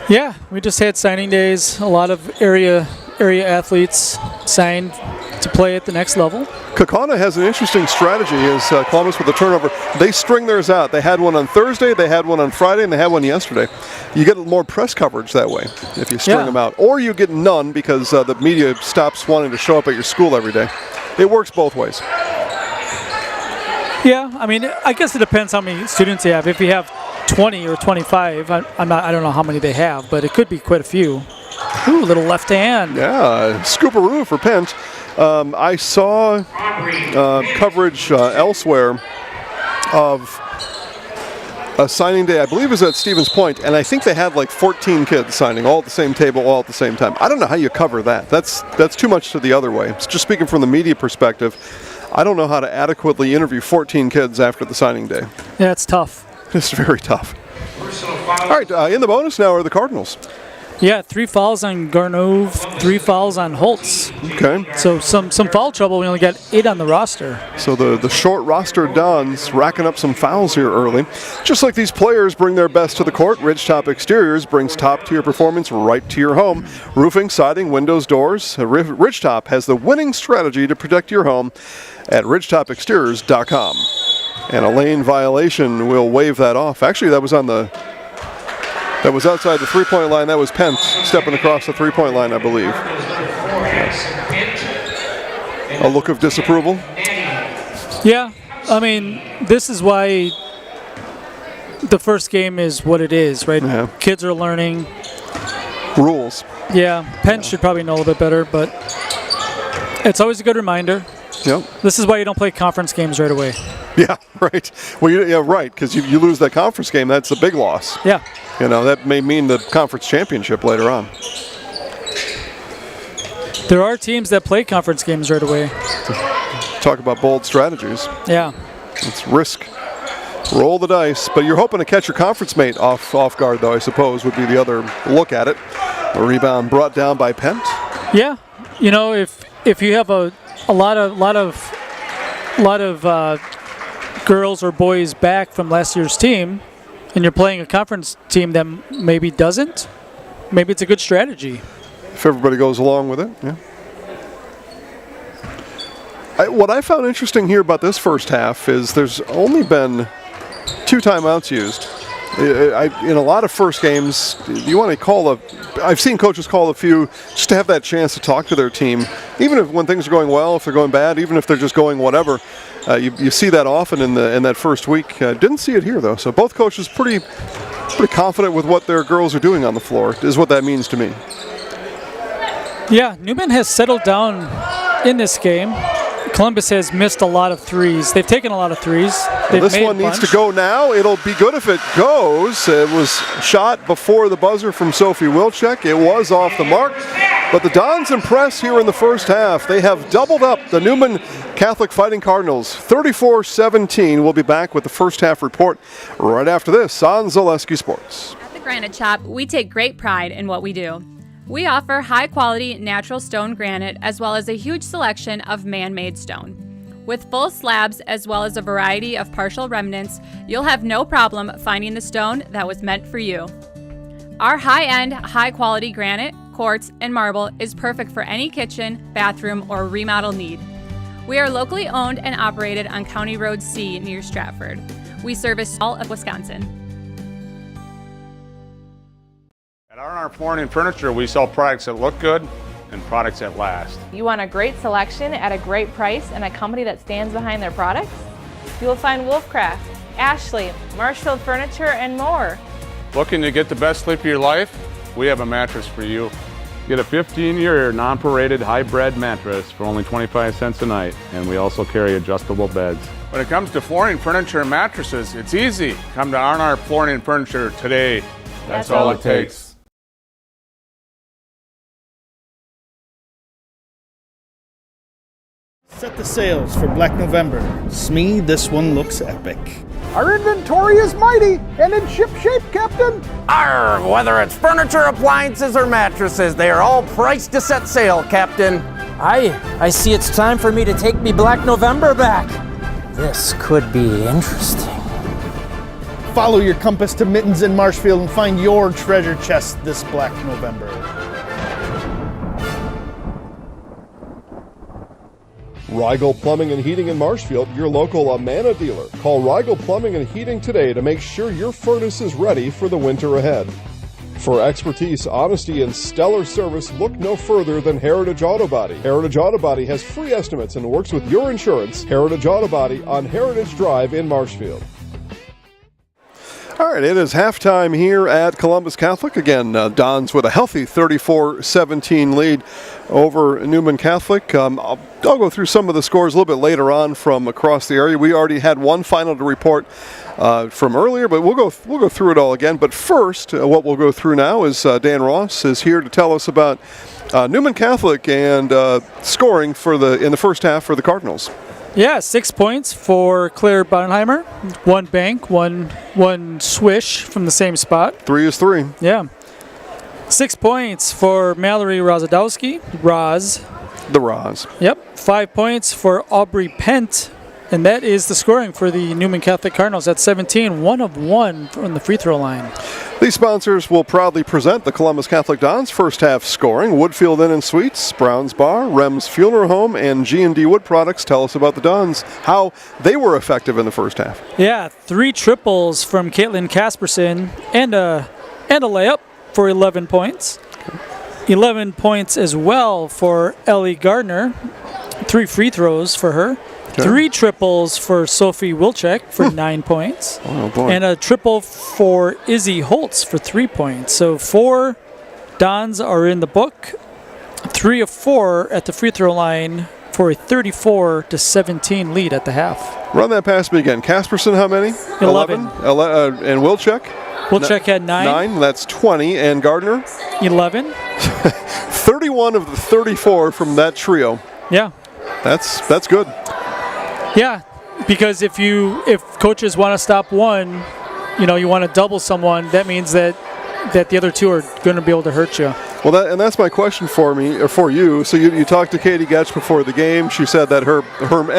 Yeah, we just had signing days. A lot of area athletes signed to play at the next level. Kaukauna has an interesting strategy as Columbus with the turnover. They string theirs out. They had one on Thursday, they had one on Friday, and they had one yesterday. You get more press coverage that way if you string them out. Or you get none because the media stops wanting to show up at your school every day. It works both ways. Yeah, I mean, I guess it depends how many students you have. If you have 20 or 25, I don't know how many they have, but it could be quite a few. Ooh, little left hand. Yeah, scooparoo for Pent. I saw coverage elsewhere of a signing day, I believe it was at Stevens Point, and I think they had like 14 kids signing all at the same table, all at the same time. I don't know how you cover that. That's too much to the other way. Just speaking from the media perspective, I don't know how to adequately interview 14 kids after the signing day. Yeah, it's tough. It's very tough. All right, in the bonus now are the Cardinals. Yeah, 3 fouls on Garneau, 3 fouls on Holtz. Okay. So some foul trouble. We only got 8 on the roster. So the short roster Dons racking up some fouls here early. Just like these players bring their best to the court, Ridgetop Exteriors brings top-tier performance right to your home. Roofing, siding, windows, doors. Ridgetop has the winning strategy to protect your home at ridgetopexteriors.com. And a lane violation will waive that off. Actually, that was outside the three-point line. That was Pent stepping across the three-point line, I believe. A look of disapproval. Yeah, I mean, this is why the first game is what it is, right? Yeah. Kids are learning. Rules. Yeah, Pent should probably know a little bit better, but it's always a good reminder. Yep. This is why you don't play conference games right away. Yeah, right. Well, right, because you lose that conference game, that's a big loss. Yeah. You know, that may mean the conference championship later on. There are teams that play conference games right away. Talk about bold strategies. Yeah. It's risk. Roll the dice. But you're hoping to catch your conference mate off guard, though, I suppose, would be the other look at it. A rebound brought down by Pent. Yeah. You know, if you have a lot of girls or boys back from last year's team, and you're playing a conference team that maybe doesn't, maybe it's a good strategy. If everybody goes along with it, yeah. What I found interesting here about this first half is there's only been 2 timeouts used. In a lot of first games, you want to I've seen coaches call a few just to have that chance to talk to their team, even if when things are going well, if they're going bad, even if they're just going whatever. You see that often in that first week. Didn't see it here though. So both coaches pretty confident with what their girls are doing on the floor is what that means to me. Yeah, Newman has settled down in this game. Columbus has missed a lot of threes. They've taken a lot of threes. Well, this one needs to go now. It'll be good if it goes. It was shot before the buzzer from Sophie Wilczek. It was off the mark. But the Dons impress here in the first half. They have doubled up the Newman Catholic Fighting Cardinals, 34-17. We'll be back with the first half report right after this on Zaleski Sports. At the Granite Shop, we take great pride in what we do. We offer high-quality natural stone granite as well as a huge selection of man-made stone. With full slabs as well as a variety of partial remnants, you'll have no problem finding the stone that was meant for you. Our high-end, high-quality granite, quartz, and marble is perfect for any kitchen, bathroom, or remodel need. We are locally owned and operated on County Road C near Stratford. We service all of Wisconsin. At R&R Flooring and Furniture, we sell products that look good and products that last. You want a great selection at a great price and a company that stands behind their products? You will find Wolfcraft, Ashley, Marshfield Furniture, and more. Looking to get the best sleep of your life? We have a mattress for you. Get a 15-year non-paraded hybrid mattress for only 25 cents a night, and we also carry adjustable beds. When it comes to flooring, furniture, and mattresses, it's easy. Come to R&R Flooring and Furniture today. That's all it takes. Set the sails for Black November. Smee, this one looks epic. Our inventory is mighty and in ship-shape, Captain. Arr, whether it's furniture, appliances, or mattresses, they are all priced to set sail, Captain. I see it's time for me to take me Black November back. This could be interesting. Follow your compass to Mittens in Marshfield and find your treasure chest this Black November. Rigel Plumbing and Heating in Marshfield, your local Amana dealer. Call Rigel Plumbing and Heating today to make sure your furnace is ready for the winter ahead. For expertise, honesty, and stellar service, look no further than Heritage Auto Body. Heritage Auto Body has free estimates and works with your insurance. Heritage Auto Body on Heritage Drive in Marshfield. All right, it is halftime here at Columbus Catholic. Again, Dons with a healthy 34-17 lead over Newman Catholic. I'll go through some of the scores a little bit later on from across the area. We already had one final to report from earlier, but we'll go through it all again. But first, what we'll go through now is Dan Ross is here to tell us about Newman Catholic and scoring in the first half for the Cardinals. Yeah, 6 points for Claire Bonheimer. One bank, one swish from the same spot. 3 is 3. Yeah. 6 points for Mallory Rozadowski. The Roz. Yep. 5 points for Aubrey Pent. And that is the scoring for the Newman Catholic Cardinals at 17. 1 of 1 from the free throw line. These sponsors will proudly present the Columbus Catholic Dons first half scoring. Woodfield Inn and Suites, Brown's Bar, Rem's Funeral Home, and G&D Wood Products tell us about the Dons, how they were effective in the first half. Yeah, 3 triples from Caitlin Casperson and a layup for 11 points. 11 points as well for Ellie Gardner. 3 free throws for her. Okay. 3 triples for Sophie Wilczek for 9 points. Oh, boy. And a triple for Izzy Holtz for 3 points. So 4 Dons are in the book. 3 of 4 at the free throw line for a 34-17 lead at the half. Run that past me again. Casperson, how many? 11. And Wilczek? Wilczek had 9. 9, that's 20. And Gardner? 11. 31 of the 34 from that trio. Yeah. That's good. Yeah, because if coaches want to stop one, you want to double someone, that means that the other 2 are going to be able to hurt you. Well, that's my question for you. So you talked to Katie Getch before the game. She said that her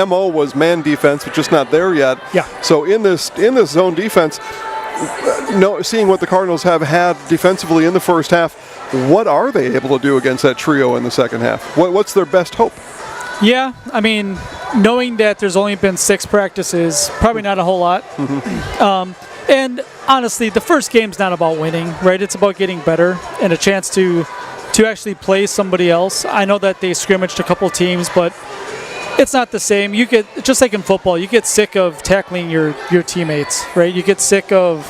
MO was man defense, but just not there yet. Yeah. So in this zone defense, seeing what the Cardinals have had defensively in the first half, what are they able to do against that trio in the second half? What's their best hope? Yeah, I mean, knowing that there's only been 6 practices, probably not a whole lot. Mm-hmm. And honestly, the first game's not about winning, right? It's about getting better and a chance to actually play somebody else. I know that they scrimmaged a couple teams, but it's not the same. You get, just like in football, you get sick of tackling your teammates, right? You get sick of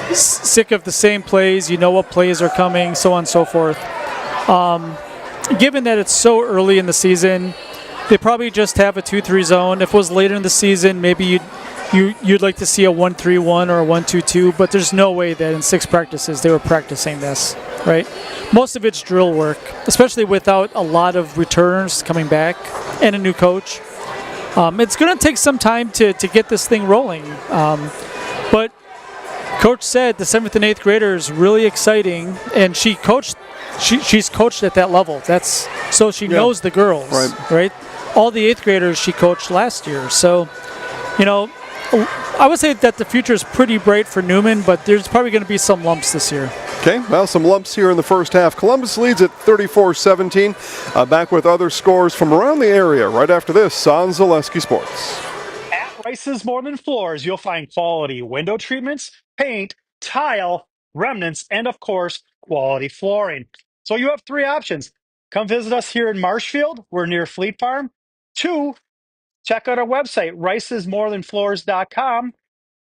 the same plays. You know what plays are coming, so on and so forth. Given that it's so early in the season, they probably just have a 2-3 zone. If it was later in the season, maybe you'd like to see a 1-3-1 or a 1-2-2, but there's no way that in 6 practices they were practicing this, right? Most of it's drill work, especially without a lot of returners coming back and a new coach. It's going to take some time to get this thing rolling. But Coach said the 7th and 8th graders really exciting, and she's coached at that level. So she knows the girls, right? All the 8th graders she coached last year. So, I would say that the future is pretty bright for Newman, but there's probably going to be some lumps this year. Okay, well, some lumps here in the first half. Columbus leads at 34-17. Back with other scores from around the area right after this on Zaleski Sports. At Rice's More Than Floors, you'll find quality window treatments, paint, tile, remnants, and of course, quality flooring. So you have 3 options. Come visit us here in Marshfield. We're near Fleet Farm. 2, check out our website, ricesmorethanfloors.com.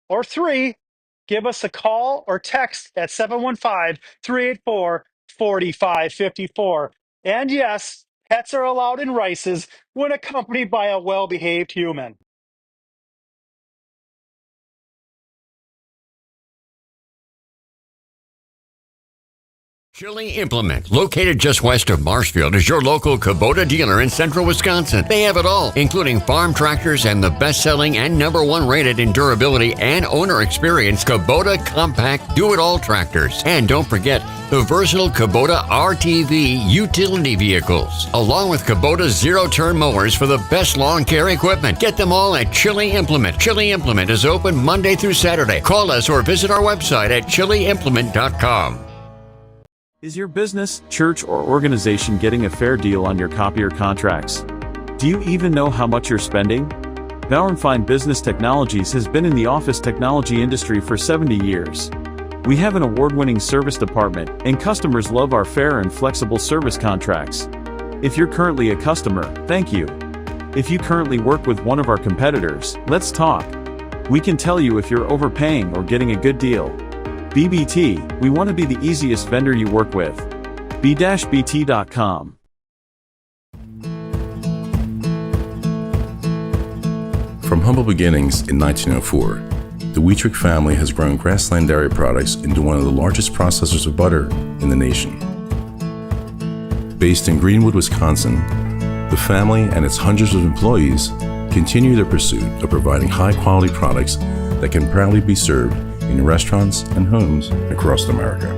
Or 3, give us a call or text at 715-384-4554. And yes, pets are allowed in Rice's when accompanied by a well-behaved human. Chili Implement, located just west of Marshfield, is your local Kubota dealer in central Wisconsin. They have it all, including farm tractors and the best-selling and #1 rated in durability and owner experience Kubota compact do-it-all tractors. And don't forget the versatile Kubota RTV utility vehicles, along with Kubota zero-turn mowers for the best lawn care equipment. Get them all at Chili Implement. Chili Implement is open Monday through Saturday. Call us or visit our website at chiliimplement.com. Is your business, church, or organization getting a fair deal on your copier contracts? Do you even know how much you're spending? Bauer & Fine Business Technologies has been in the office technology industry for 70 years. We have an award-winning service department, and customers love our fair and flexible service contracts. If you're currently a customer, thank you. If you currently work with one of our competitors, let's talk. We can tell you if you're overpaying or getting a good deal. BBT, we want to be the easiest vendor you work with. b-bt.com. From humble beginnings in 1904, the Wheatrick family has grown Grassland Dairy Products into one of the largest processors of butter in the nation. Based in Greenwood, Wisconsin, the family and its hundreds of employees continue their pursuit of providing high-quality products that can proudly be served in restaurants and homes across America.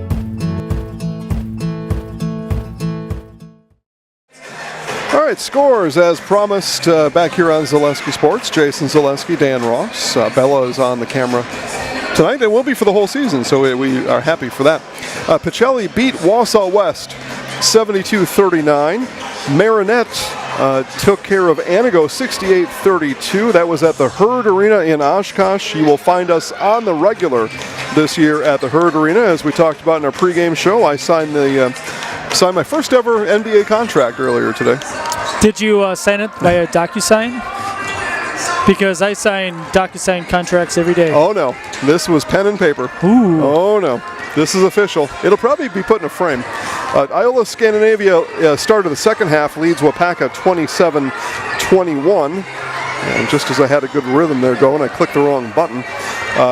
All right, scores as promised back here on Zaleski Sports. Jason Zaleski, Dan Ross. Bella is on the camera tonight and will be for the whole season, so we are happy for that. Pacelli beat Wausau West 72-39. Marinette took care of Anago 68-32. That was at the Herd Arena in Oshkosh. You will find us on the regular this year at the Herd Arena. As we talked about in our pregame show, I signed my first ever NBA contract earlier today. Did you sign it via DocuSign? Because I sign DocuSign contracts every day. Oh no, this was pen and paper. Ooh. Oh no, this is official. It'll probably be put in a frame. Iola Scandinavia started the second half, leads Wapaka 27-21. And just as I had a good rhythm there going, I clicked the wrong button.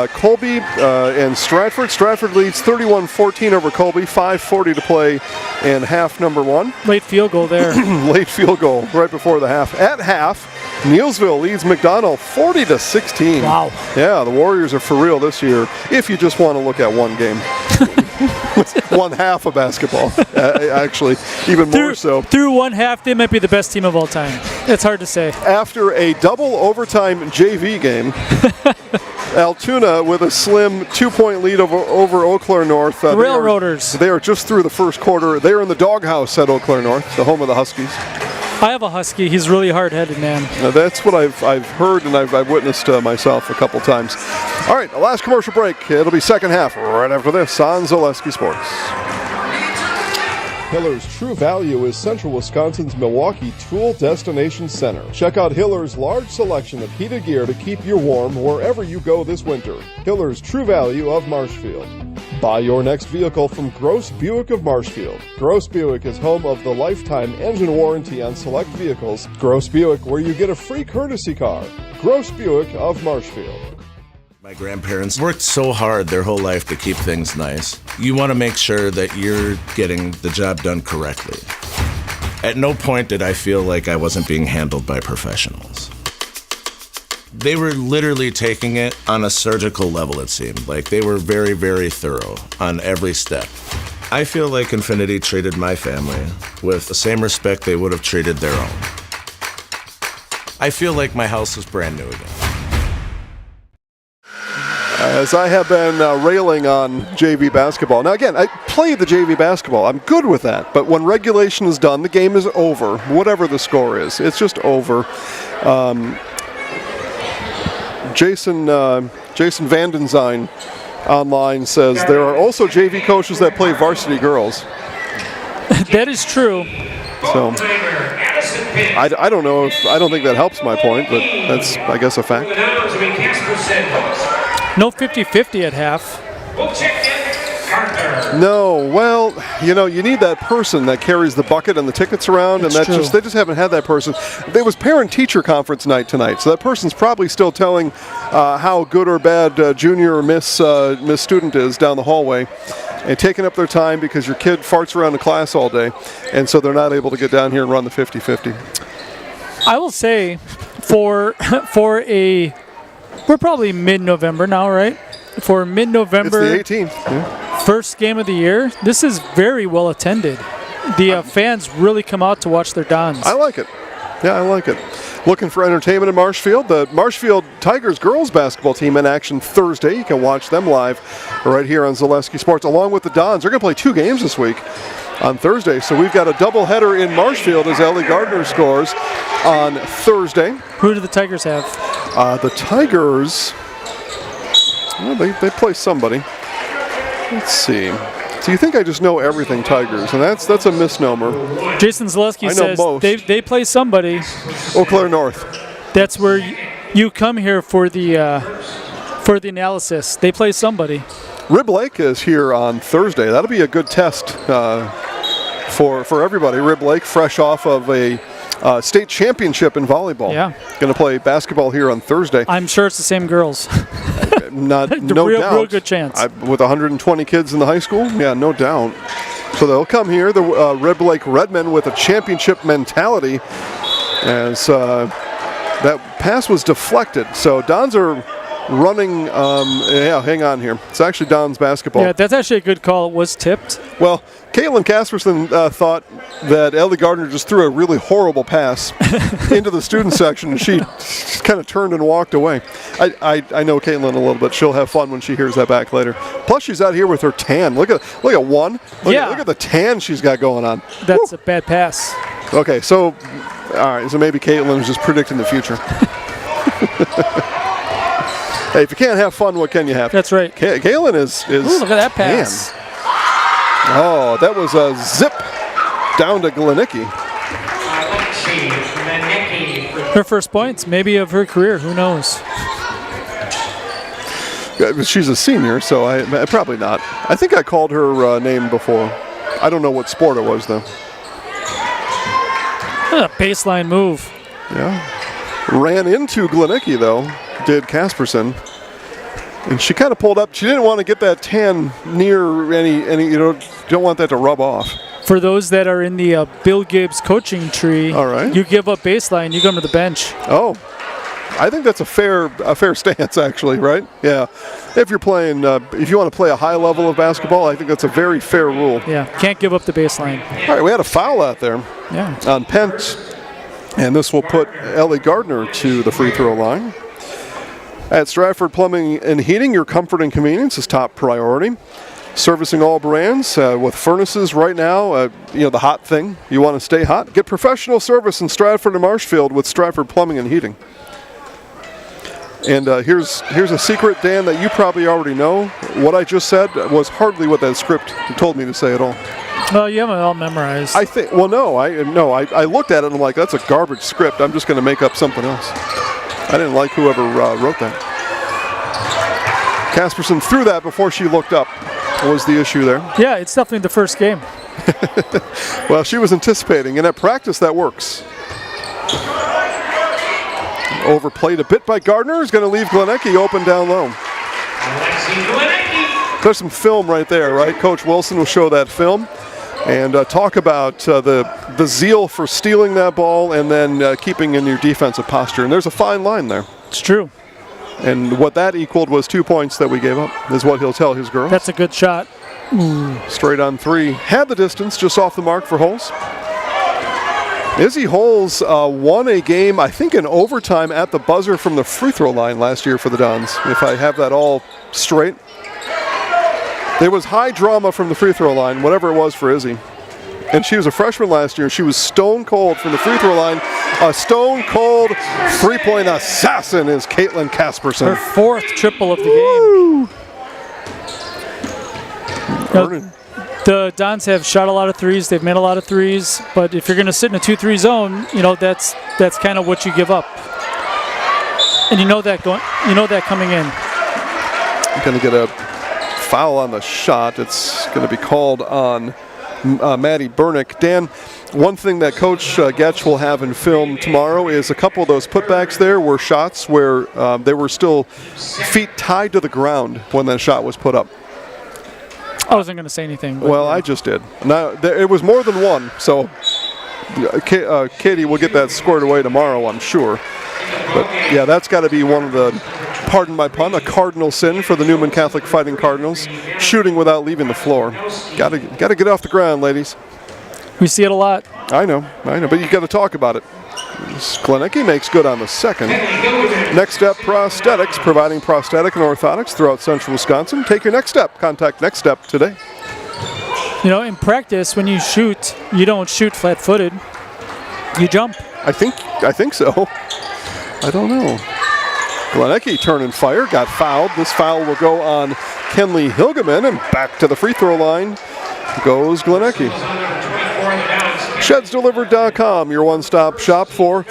Colby and Stratford. Stratford leads 31-14 over Colby, 5:40 to play in half number one. Late field goal there. Late field goal right before the half. At half, Neilsville leads McDonald 40-16. Wow. Yeah, the Warriors are for real this year, if you just want to look at one game. One half of basketball, actually, even more so. Through one half, they might be the best team of all time. It's hard to say. After a double overtime JV game, Altoona with a slim 2-point lead over Eau Claire North. Railroaders. They are just through the first quarter. They are in the doghouse at Eau Claire North, the home of the Huskies. I have a Husky. He's really hard-headed, man. That's what I've heard and I've witnessed myself a couple times. All right, the last commercial break. It'll be second half right after this on Zaleski Sports. Hiller's True Value is Central Wisconsin's Milwaukee Tool Destination Center. Check out Hiller's large selection of heated gear to keep you warm wherever you go this winter. Hiller's True Value of Marshfield. Buy your next vehicle from Gross Buick of Marshfield. Gross Buick is home of the lifetime engine warranty on select vehicles. Gross Buick, where you get a free courtesy car. Gross Buick of Marshfield. My grandparents worked so hard their whole life to keep things nice. You want to make sure that you're getting the job done correctly. At no point did I feel like I wasn't being handled by professionals. They were literally taking it on a surgical level, it seemed. Like they were very, very thorough on every step. I feel like Infinity treated my family with the same respect they would have treated their own. I feel like my house is brand new again. As I have been railing on JV basketball. Now again, I play the JV basketball. I'm good with that. But when regulation is done, the game is over. Whatever the score is, it's just over. Jason Vandenzyne online says there are also JV coaches that play varsity girls. That is true. So I don't know if I don't think that helps my point, but that's I guess a fact. No 50-50 at half. No, well, you know, you need that person that carries the bucket and the tickets around, and they just haven't had that person. There was parent-teacher conference night tonight, so that person's probably still telling how good or bad junior or miss student is down the hallway. and taking up their time because your kid farts around the class all day, and so they're not able to get down here and run the 50-50. I will say, we're probably mid-November now, right? For mid-November, it's the 18th. Yeah. First game of the year, this is very well attended. The fans really come out to watch their Dons. I like it. Yeah, I like it. Looking for entertainment in Marshfield? The Marshfield Tigers girls basketball team in action Thursday. You can watch them live right here on Zaleski Sports, along with the Dons. They're going to play 2 games this week on Thursday. So we've got a doubleheader in Marshfield as Ellie Gardner scores on Thursday. Who do the Tigers have? The Tigers, well, they play somebody. Let's see. So you think I just know everything Tigers, and that's a misnomer. Jason Zaleski says they play somebody. Eau Claire North. That's where you come here for the analysis. They play somebody. Rib Lake is here on Thursday. That'll be a good test for everybody. Rib Lake, fresh off of a state championship in volleyball. Yeah. Going to play basketball here on Thursday. I'm sure it's the same girls. No doubt. Real good chance. With 120 kids in the high school? Yeah, no doubt. So they'll come here, the Rib Lake Redmen, with a championship mentality, as that pass was deflected. So Dons are running, hang on here. It's actually Don's basketball. Yeah, that's actually a good call. It was tipped. Well, Caitlin Casperson thought that Ellie Gardner just threw a really horrible pass into the student section, and she kind of turned and walked away. I know Caitlin a little bit. She'll have fun when she hears that back later. Plus, she's out here with her tan. Look at one. Look at the tan she's got going on. That's a bad pass. Okay, so all right, so maybe Caitlin is just predicting the future. Hey, if you can't have fun, what can you have? That's right. Galen is Ooh, look at that pass. Man. Oh, that was a zip down to Glenicki. Her first points, maybe of her career. Who knows? She's a senior, so I probably not. I think I called her name before. I don't know what sport it was, though. A baseline move. Yeah. Ran into Glenicki, though, did Casperson. And she kind of pulled up. She didn't want to get that tan near any don't want that to rub off. For those that are in the Bill Gibbs coaching tree, all right, you give up baseline, you come to the bench. Oh, I think that's a fair stance, actually, right? Yeah. If you're playing, if you want to play a high level of basketball, I think that's a very fair rule. Yeah, can't give up the baseline. All right, we had a foul out there. Yeah. On Pent, and this will put Ellie Gardner to the free throw line. At Stratford Plumbing and Heating, your comfort and convenience is top priority. Servicing all brands with furnaces right now, the hot thing. You want to stay hot? Get professional service in Stratford and Marshfield with Stratford Plumbing and Heating. And here's a secret, Dan, that you probably already know. What I just said was hardly what that script told me to say at all. Well, you haven't all memorized. I think. Well, no. I looked at it and I'm like, that's a garbage script. I'm just going to make up something else. I didn't like whoever wrote that. Casperson threw that before she looked up. Was the issue there? Yeah, it's definitely the first game. Well, she was anticipating, and at practice that works. Overplayed a bit by Gardner. Is going to leave Glenicki open down low. There's some film right there, right? Coach Wilson will show that film and talk about the zeal for stealing that ball and then keeping in your defensive posture. And there's a fine line there. It's true. And what that equaled was 2 points that we gave up, is what he'll tell his girls. That's a good shot. Straight on three. Had the distance, just off the mark for Holes. Izzy Holes won a game, I think, in overtime at the buzzer from the free throw line last year for the Dons, if I have that all straight. There was high drama from the free throw line, whatever it was for Izzy. And she was a freshman last year. She was stone cold from the free throw line. A stone cold three-point assassin is Caitlin Casperson. Her fourth triple of the game. The Dons have shot a lot of threes. They've made a lot of threes. But if you're going to sit in a 2-3 zone, that's kind of what you give up. And you know that coming in. I'm going to get a foul on the shot. It's going to be called on Maddie Bernick. Dan, one thing that Coach Getch will have in film tomorrow is a couple of those putbacks there were shots where they were still feet tied to the ground when that shot was put up. I wasn't going to say anything. Well, I just did. Now, it was more than one, so Katie will get that squared away tomorrow, I'm sure. But, yeah, that's got to be one of the, pardon my pun, a cardinal sin for the Newman Catholic Fighting Cardinals. Shooting without leaving the floor. Got to get off the ground, ladies. We see it a lot. I know, but you got to talk about it. Glenicki makes good on the second. Next Step Prosthetics, providing prosthetic and orthotics throughout central Wisconsin. Take your Next Step. Contact Next Step today. You know, in practice, when you shoot, you don't shoot flat-footed. You jump. I think so. I don't know. Glenicki turning fire, got fouled. This foul will go on Kenley Hilgeman, and back to the free throw line goes Glenicki. ShedsDelivered.com, your one-stop shop for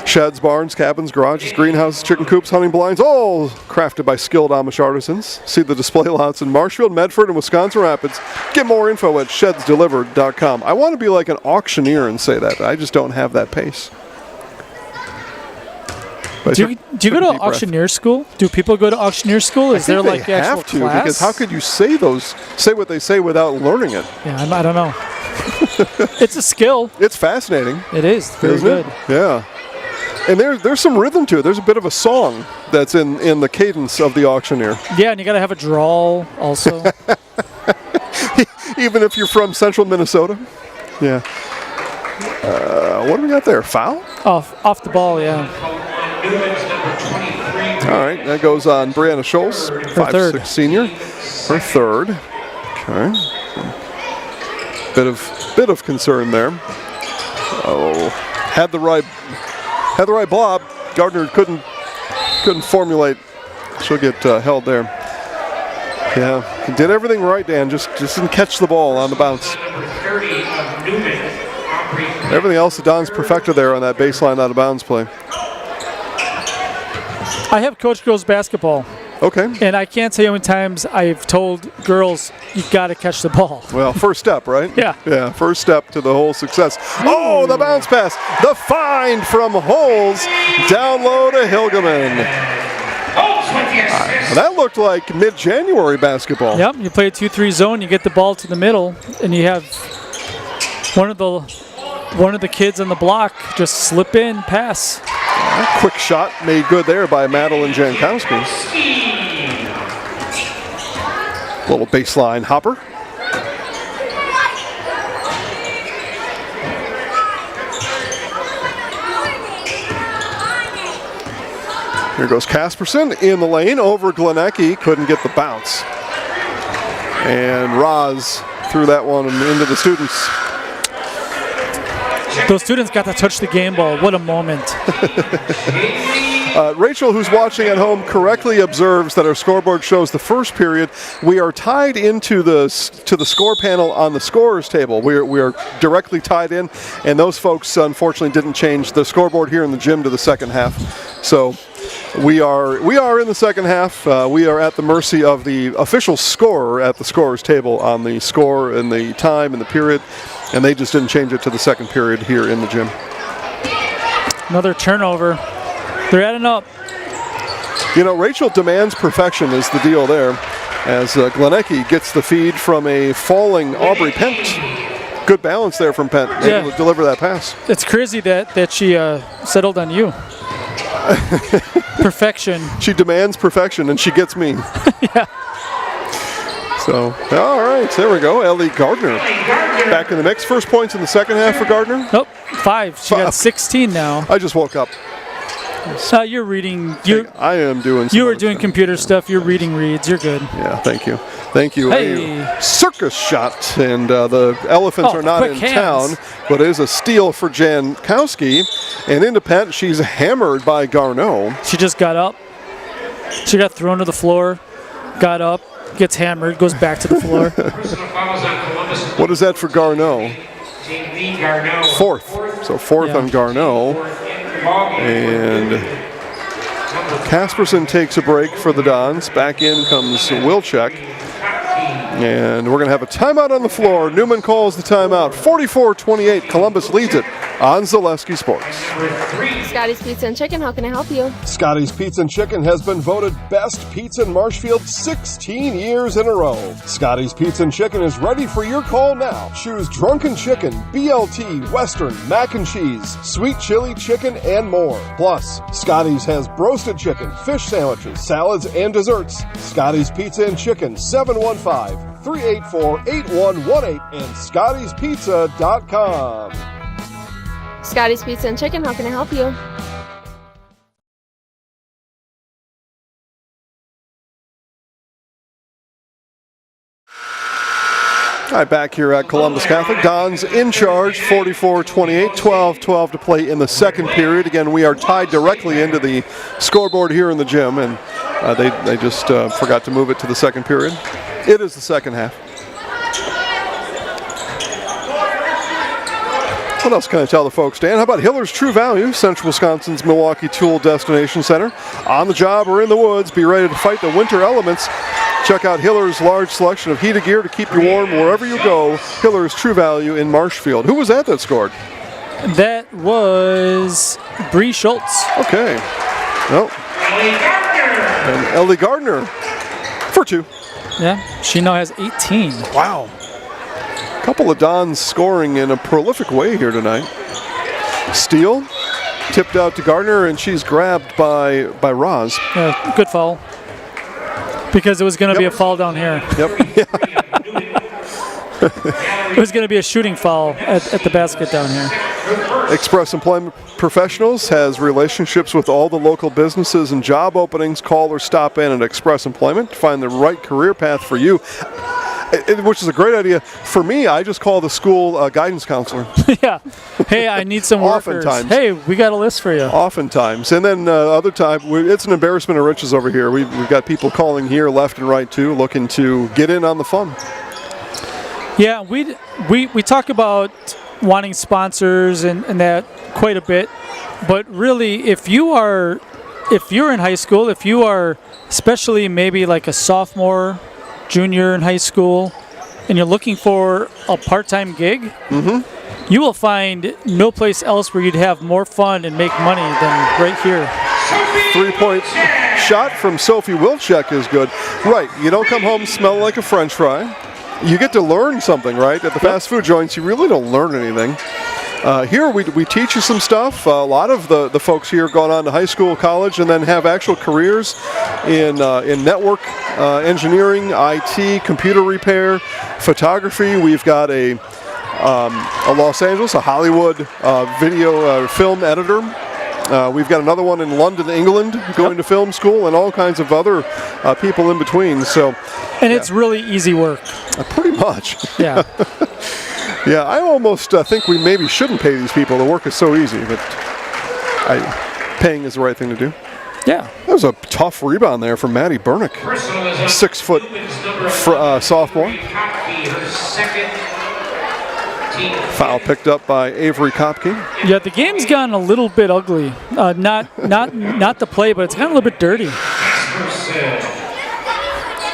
sheds, barns, cabins, garages, greenhouses, chicken coops, hunting blinds, all crafted by skilled Amish artisans. See the display lots in Marshfield, Medford, and Wisconsin Rapids. Get more info at ShedsDelivered.com. I want to be like an auctioneer and say that, but I just don't have that pace. Do you go to auctioneer school? Do people go to auctioneer school? Is there like they actual have to, class? because how could you say what they say without learning it? Yeah, I don't know. It's a skill. It's fascinating. It is. Very good. Yeah. And there's some rhythm to it. There's a bit of a song that's in the cadence of the auctioneer. Yeah, and you got to have a drawl also. Even if you're from central Minnesota. Yeah. What do we got there? Foul? Off the ball, yeah. All right, that goes on Brianna Scholes, 5'6" senior. Her third. Okay. Bit of concern there. Oh, had the right blob. Gardner couldn't formulate. She'll get held there. Yeah, he did everything right, Dan. Just didn't catch the ball on the bounce. Everything else the Dons perfected there on that baseline out of bounds play. I have coached girls basketball. Okay. And I can't tell you how many times I've told girls, you got to catch the ball. Well, first step, right? Yeah. Yeah, first step to the whole success. Oh, the bounce pass. The find from Holes. Down low to Hilgeman. That looked like mid-January basketball. Yep, you play a 2-3 zone, you get the ball to the middle, and you have one of the kids on the block just slip in, pass. Quick shot made good there by Madeline Jankowski. Little baseline hopper. Here goes Casperson in the lane over Glenicki. Couldn't get the bounce. And Roz threw that one into the students. Those students got to touch the game ball. What a moment. Rachel, who's watching at home, correctly observes that our scoreboard shows the first period. We are tied into the score panel on the scorers table. We are directly tied in, and those folks unfortunately didn't change the scoreboard here in the gym to the second half. So we are in the second half. We are at the mercy of the official scorer at the scorers table on the score and the time and the period, and they just didn't change it to the second period here in the gym. Another turnover. They're adding up. You know, Rachel demands perfection is the deal there, as Glenicki gets the feed from a falling Aubrey Pent. Good balance there from Pent, able to deliver that pass. It's crazy that she settled on you. Perfection. She demands perfection, and she gets me. Yeah. So, all right, there we go. Ellie Gardner back in the mix. First points in the second half for Gardner? Nope, 5. She got 16 now. I just woke up. You're reading. I am doing. You were doing computer stuff. You're reading reads. You're good. Yeah, thank you. Thank you. Hey. A circus shot, and the Elephants are not in town, but it is a steal for Jankowski. And into Pent, she's hammered by Garneau. She just got up. She got thrown to the floor, got up, gets hammered, goes back to the floor. What is that for Garneau? Fourth. So fourth on Garneau. And Casperson takes a break for the Dons. Back in comes Wilczek. And we're going to have a timeout on the floor. Newman calls the timeout. 44-28, Columbus leads it. on Zaleski Sports. Scotty's Pizza and Chicken, how can I help you? Scotty's Pizza and Chicken has been voted best pizza in Marshfield 16 years in a row. Scotty's Pizza and Chicken is ready for your call now. Choose drunken chicken, BLT, Western, mac and cheese, sweet chili chicken, and more. Plus, Scotty's has broasted chicken, fish sandwiches, salads, and desserts. Scotty's Pizza and Chicken, 715-384-8118 and Scotty'sPizza.com. Scotty's Pizza and Chicken, how can I help you? All right, back here at Columbus Catholic. Don's in charge, 44-28, 12-12 to play in the second period. Again, we are tied directly into the scoreboard here in the gym, and they just forgot to move it to the second period. It is the second half. What else can I tell the folks, Dan? How about Hiller's True Value, Central Wisconsin's Milwaukee Tool Destination Center? On the job or in the woods, be ready to fight the winter elements. Check out Hiller's large selection of heated gear to keep you warm wherever you go. Hiller's True Value in Marshfield. Who was that scored? That was Bree Schultz. Okay. Nope. And Ellie Gardner for 2. Yeah, she now has 18. Wow. Couple of Dons scoring in a prolific way here tonight. Steal, tipped out to Gardner, and she's grabbed by Roz. Yeah, good foul. Because it was going to be a foul down here. Yep. It was going to be a shooting foul at the basket down here. Express Employment Professionals has relationships with all the local businesses and job openings. Call or stop in at Express Employment to find the right career path for you. Which is a great idea. For me, I just call the school guidance counselor. Yeah. Hey, I need some workers. Oftentimes. Hey, we got a list for you. Oftentimes. And then other time, it's an embarrassment of riches over here. We've got people calling here left and right, too, looking to get in on the fun. Yeah, we talk about wanting sponsors and that quite a bit. But really, if you're in high school, if you are especially maybe like a sophomore, junior in high school, and you're looking for a part-time gig, you will find no place else where you'd have more fun and make money than right here. 3-point shot from Sophie Wilczek is good. Right, you don't come home smelling like a French fry. You get to learn something, right? At the fast food joints, you really don't learn anything. Here we teach you some stuff. A lot of the folks here gone on to high school, college, and then have actual careers in network engineering, IT, computer repair, photography. We've got a Los Angeles, a Hollywood video film editor. We've got another one in London, England, going to film school, and all kinds of other people in between. So, and it's really easy work. Pretty much. Yeah. Yeah, I almost think we maybe shouldn't pay these people. The work is so easy, but paying is the right thing to do. Yeah. That was a tough rebound there from Maddie Bernick. 6 foot sophomore. Foul picked up by Avery Kopke. Yeah, the game's gotten a little bit ugly. Not the play, but it's gotten a little bit dirty.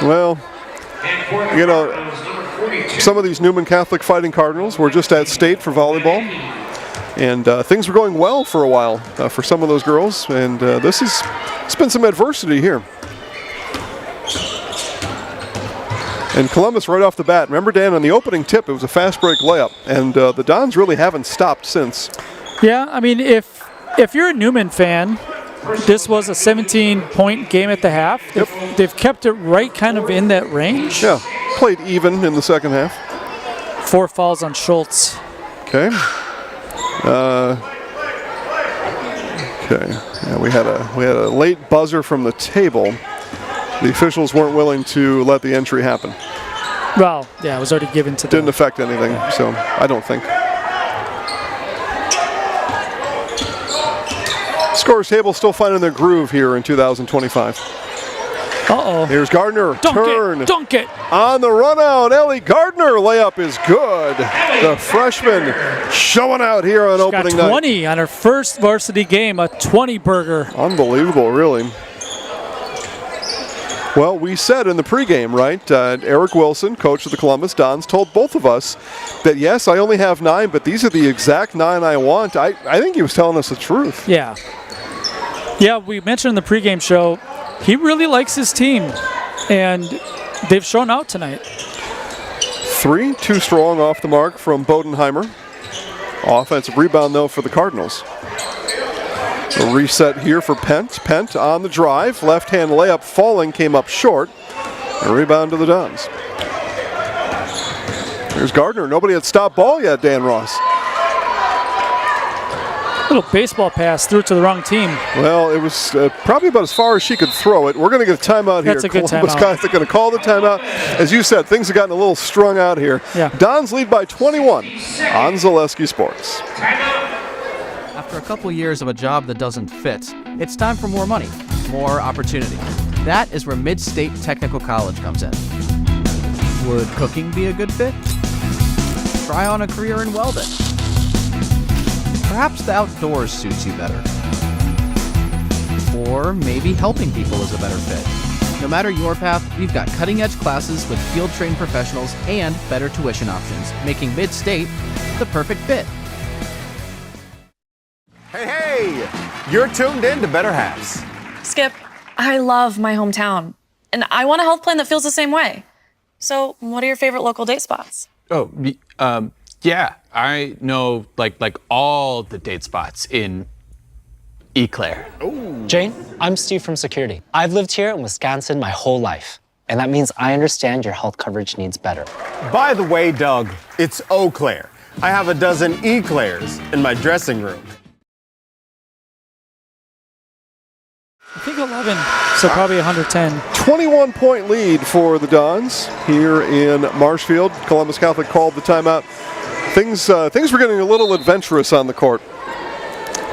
Well, you know, some of these Newman Catholic Fighting Cardinals were just at state for volleyball, and things were going well for a while for some of those girls, and it's been some adversity here. And Columbus right off the bat, remember, Dan, on the opening tip, it was a fast break layup, and the Dons really haven't stopped since. Yeah, I mean, if you're a Newman fan, this was a 17-point game at the half. They've kept it right kind of in that range. Yeah, played even in the second half. 4 fouls on Schultz. Okay. Yeah, we had a late buzzer from the table. The officials weren't willing to let the entry happen. Well, yeah, it was already given to them. Didn't affect anything, so I don't think. Scores table still finding their groove here in 2025. Uh-oh. Here's Gardner. Dunk it. On the run out, Ellie Gardner. Layup is good. The freshman showing out here on opening night. 20 on her first varsity game, a 20-burger. Unbelievable, really. Well, we said in the pregame, right, Eric Wilson, coach of the Columbus Dons, told both of us that, yes, I only have 9, but these are the exact 9 I want. I think he was telling us the truth. Yeah. Yeah, we mentioned in the pregame show, he really likes his team, and they've shown out tonight. 3 too strong off the mark from Bodenheimer. Offensive rebound, though, for the Cardinals. A reset here for Pent. Pent on the drive. Left-hand layup falling, came up short. A rebound to the Dons. Here's Gardner. Nobody had stopped ball yet, Dan Ross. Little baseball pass threw it to the wrong team. Well, it was probably about as far as she could throw it. We're going to get a timeout here. That's a good Columbus timeout. guys are going to call the timeout. As you said, things have gotten a little strung out here. Yeah. Dons lead by 21 on Zaleski Sports. After a couple years of a job that doesn't fit, it's time for more money, more opportunity. That is where Mid-State Technical College comes in. Would cooking be a good fit? Try on a career in welding. Perhaps the outdoors suits you better. Or maybe helping people is a better fit. No matter your path, we've got cutting-edge classes with field-trained professionals and better tuition options, making Mid-State the perfect fit. Hey, you're tuned in to Better Halves. Skip, I love my hometown, and I want a health plan that feels the same way. So, what are your favorite local date spots? Oh, yeah, I know like all the date spots in Eau Claire. Jane, I'm Steve from Security. I've lived here in Wisconsin my whole life, and that means I understand your health coverage needs better. By the way, Doug, it's Eau Claire. I have a dozen Eclairs in my dressing room. I think 11, so probably 110. 21-point lead for the Dons here in Marshfield. Columbus Catholic called the timeout. Things were getting a little adventurous on the court.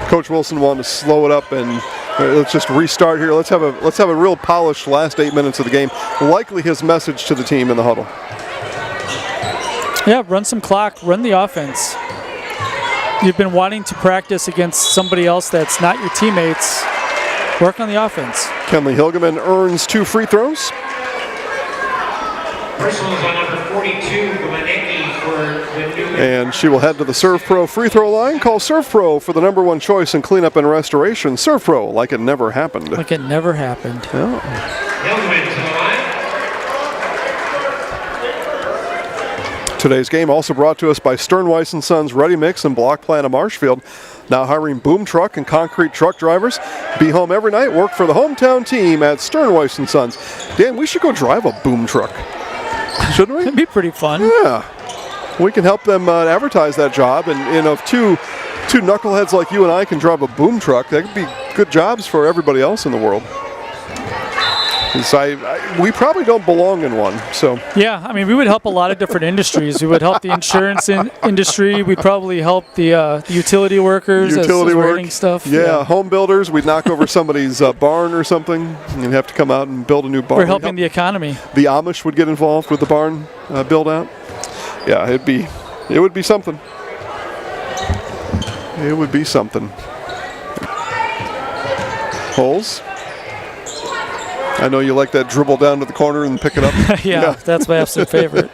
Coach Wilson wanted to slow it up and let's just restart here. Let's have a real polished last 8 minutes of the game. Likely his message to the team in the huddle. Yeah, run some clock, run the offense. You've been wanting to practice against somebody else that's not your teammates. Work on the offense. Kenley Hilgeman earns 2 free throws. Personals on number 42, Glenecki for the Newman. And she will head to the Serve Pro free throw line. Call Serve Pro for the #1 choice in cleanup and restoration. Serve Pro, like it never happened. Like it never happened. Yeah. Hilgeman to the line. Today's game also brought to us by Sternweiss & Sons Ready Mix and Block Plant of Marshfield. Now hiring boom truck and concrete truck drivers. Be home every night. Work for the hometown team at Sternweiss & Sons. Dan, we should go drive a boom truck. Shouldn't we? It'd be pretty fun. Yeah. We can help them advertise that job. And if two knuckleheads like you and I can drive a boom truck, that could be good jobs for everybody else in the world. We probably don't belong in one. So yeah, I mean, we would help a lot of different industries. We would help the insurance industry. We'd probably help the utility workers. Utility as work rating stuff. Yeah, home builders. We'd knock over somebody's barn or something and have to come out and build a new barn. We're helping the economy. The Amish would get involved with the barn build out. Yeah, it would be something. It would be something. Holes. I know you like that dribble down to the corner and pick it up. yeah, that's my absolute favorite.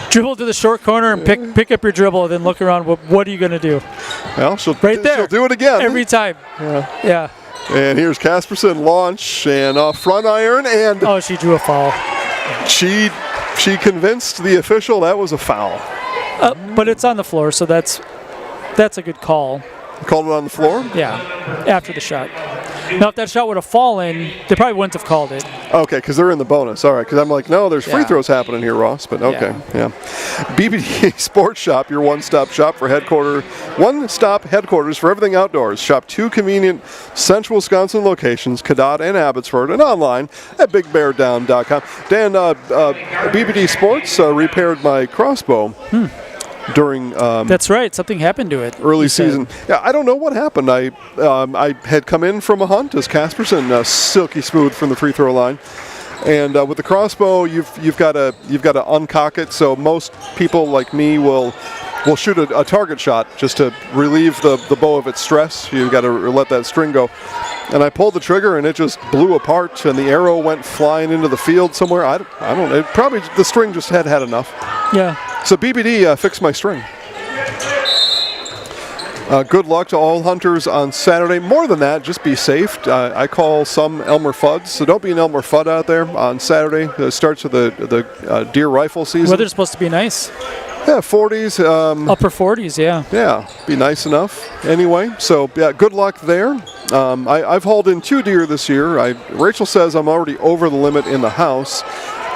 Dribble to the short corner and pick up your dribble, then look around. What are you going to do? Well, she'll there. She'll do it again every time. Yeah. And here's Casperson launch and off front iron and oh, she drew a foul. She convinced the official that was a foul. But it's on the floor, so that's a good call. You called it on the floor? Yeah, after the shot. Now, if that shot would have fallen, they probably wouldn't have called it. Okay, because they're in the bonus. All right, because I'm like, no, there's free throws happening here, Ross. But okay, yeah. BBD Sports Shop, your one-stop shop for one-stop headquarters for everything outdoors. Shop 2 convenient Central Wisconsin locations, Cadott and Abbotsford, and online at BigBearDown.com. Dan, BBD Sports repaired my crossbow. During that's right, something happened to it early season. Yeah, I don't know what happened. I had come in from a hunt as Casperson, silky smooth from the free throw line, and with the crossbow you've got to uncock it. So most people like me will shoot a target shot just to relieve the bow of its stress. You've got to let that string go. and I pulled the trigger and it just blew apart and the arrow went flying into the field somewhere. I don't know. Probably the string just had enough. Yeah. So BBD fixed my string. Good luck to all hunters on Saturday. More than that, just be safe. I call some Elmer Fuds, so don't be an Elmer Fudd out there on Saturday. It starts with the deer rifle season. Weather's supposed to be nice. Yeah, 40s. Upper 40s, yeah. Yeah, be nice enough. Anyway, so yeah, good luck there. I've hauled in 2 deer this year. Rachel says I'm already over the limit in the house.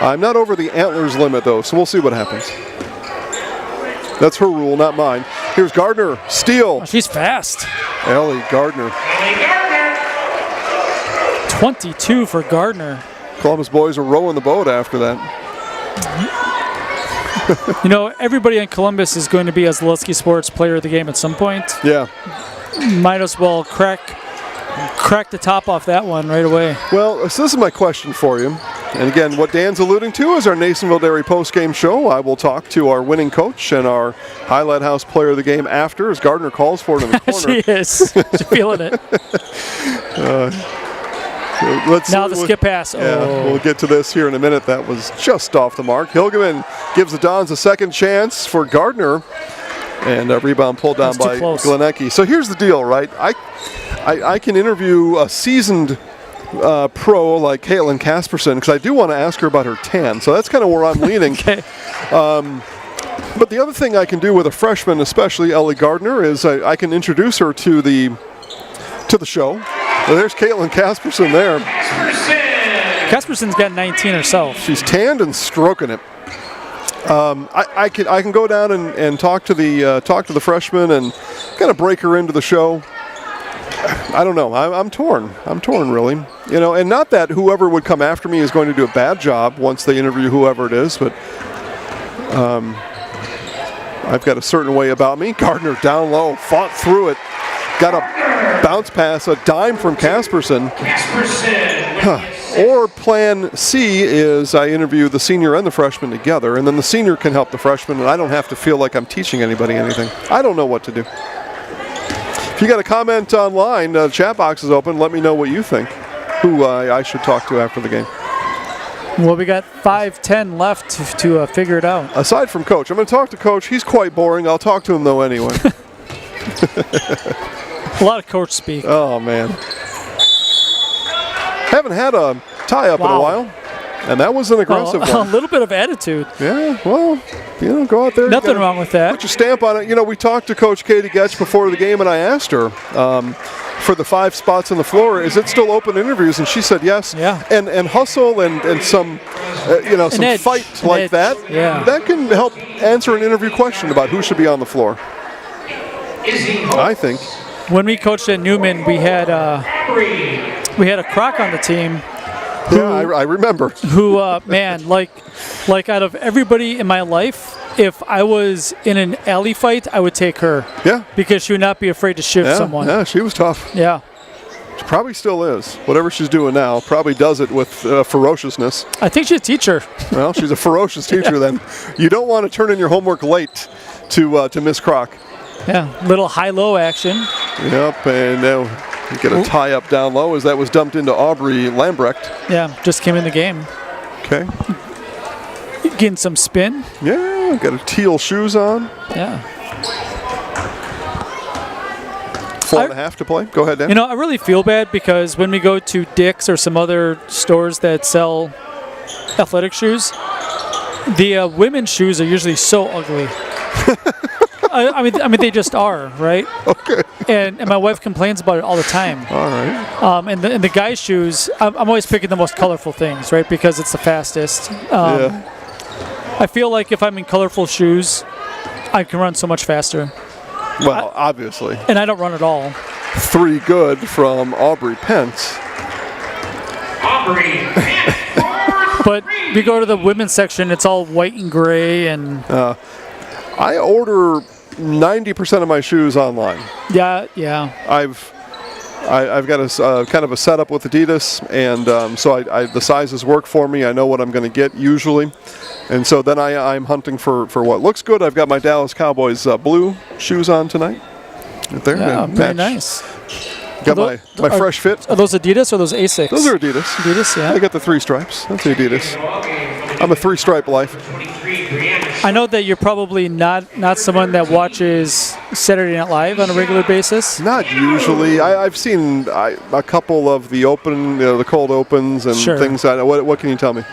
I'm not over the antlers limit though, so we'll see what happens. That's her rule, not mine. Here's Gardner, steal. Oh, she's fast. Ellie Gardner. 22 for Gardner. Columbus boys are rowing the boat after that. You know, everybody in Columbus is going to be a Zalewski Sports player of the game at some point. Yeah. Might as well crack the top off that one right away. Well, so this is my question for you. And again, what Dan's alluding to is our Nasonville Dairy post-game show. I will talk to our winning coach and our Highlight House player of the game after, as Gardner calls for it in the corner. She is. She's feeling it. Now the skip pass. Yeah, we'll get to this here in a minute. That was just off the mark. Hilgeman gives the Dons a second chance for Gardner. And a rebound pulled down by Glenecki. So here's the deal, right? I can interview a seasoned pro like Caitlin Casperson because I do want to ask her about her tan. So that's kind of where I'm leaning. Okay. But the other thing I can do with a freshman, especially Ellie Gardner, is I can introduce her to the show. Well, there's Caitlin Casperson there. Casperson's got 19 herself. She's tanned and stroking it. I can go down and talk to the freshman and kind of break her into the show. I don't know. I'm torn. I'm torn, really. You know, and not that whoever would come after me is going to do a bad job once they interview whoever it is, but I've got a certain way about me. Gardner down low, fought through it, got a bounce pass, a dime from Casperson. Or plan C is I interview the senior and the freshman together, and then the senior can help the freshman, and I don't have to feel like I'm teaching anybody anything. I don't know what to do. If you got a comment online, the chat box is open. Let me know what you think, who I should talk to after the game. Well, we got 5:10 left to figure it out. Aside from Coach, I'm going to talk to Coach. He's quite boring. I'll talk to him, though, anyway. A lot of coach speak. Oh, man. Haven't had a tie-up in a while, and that was an aggressive one. A little bit of attitude. Yeah, well, go out there. Nothing wrong with that. Put your stamp on it. You know, we talked to Coach Katie Getch before the game, and I asked her for the 5 spots on the floor, is it still open interviews? And she said yes. Yeah. And hustle and some, some edge. fight like edge. that. Yeah. That can help answer an interview question about who should be on the floor. I think. When we coached at Newman, we had a croc on the team. Yeah, I remember. Who, man, like out of everybody in my life, if I was in an alley fight, I would take her. Yeah. Because she would not be afraid to shiv someone. Yeah, she was tough. Yeah. She probably still is. Whatever she's doing now, probably does it with ferociousness. I think she's a teacher. Well, she's a ferocious teacher then. You don't want to turn in your homework late to Miss Croc. Yeah, little high-low action. Yep, and now you get a tie-up down low as that was dumped into Aubrey Lambrecht. Yeah, just came in the game. Okay. Getting some spin. Yeah, got a teal shoes on. Yeah. 4.5 to play. Go ahead, Dan. You know, I really feel bad because when we go to Dick's or some other stores that sell athletic shoes, the women's shoes are usually so ugly. I mean, they just are, right? Okay. And my wife complains about it all the time. All right. And the guys' shoes, I'm always picking the most colorful things, right? Because it's the fastest. Yeah. I feel like if I'm in colorful shoes, I can run so much faster. Well, obviously. And I don't run at all. 3 good from Aubrey Pence. Aubrey Pence. But we go to the women's section, it's all white and gray and... I order 90% of my shoes online. Yeah. I've got a kind of a setup with Adidas, and so the sizes work for me. I know what I'm going to get usually, and so then I'm hunting for what looks good. I've got my Dallas Cowboys blue shoes on tonight. Right there. Yeah, very nice. Got my fresh fit. Are those Adidas or those Asics? Those are Adidas. Adidas, yeah. I got the 3 stripes. That's Adidas. I'm a 3-stripe life. I know that you're probably not someone that watches Saturday Night Live on a regular basis. Not usually. I've seen a couple of the the cold opens and things. What can you tell me?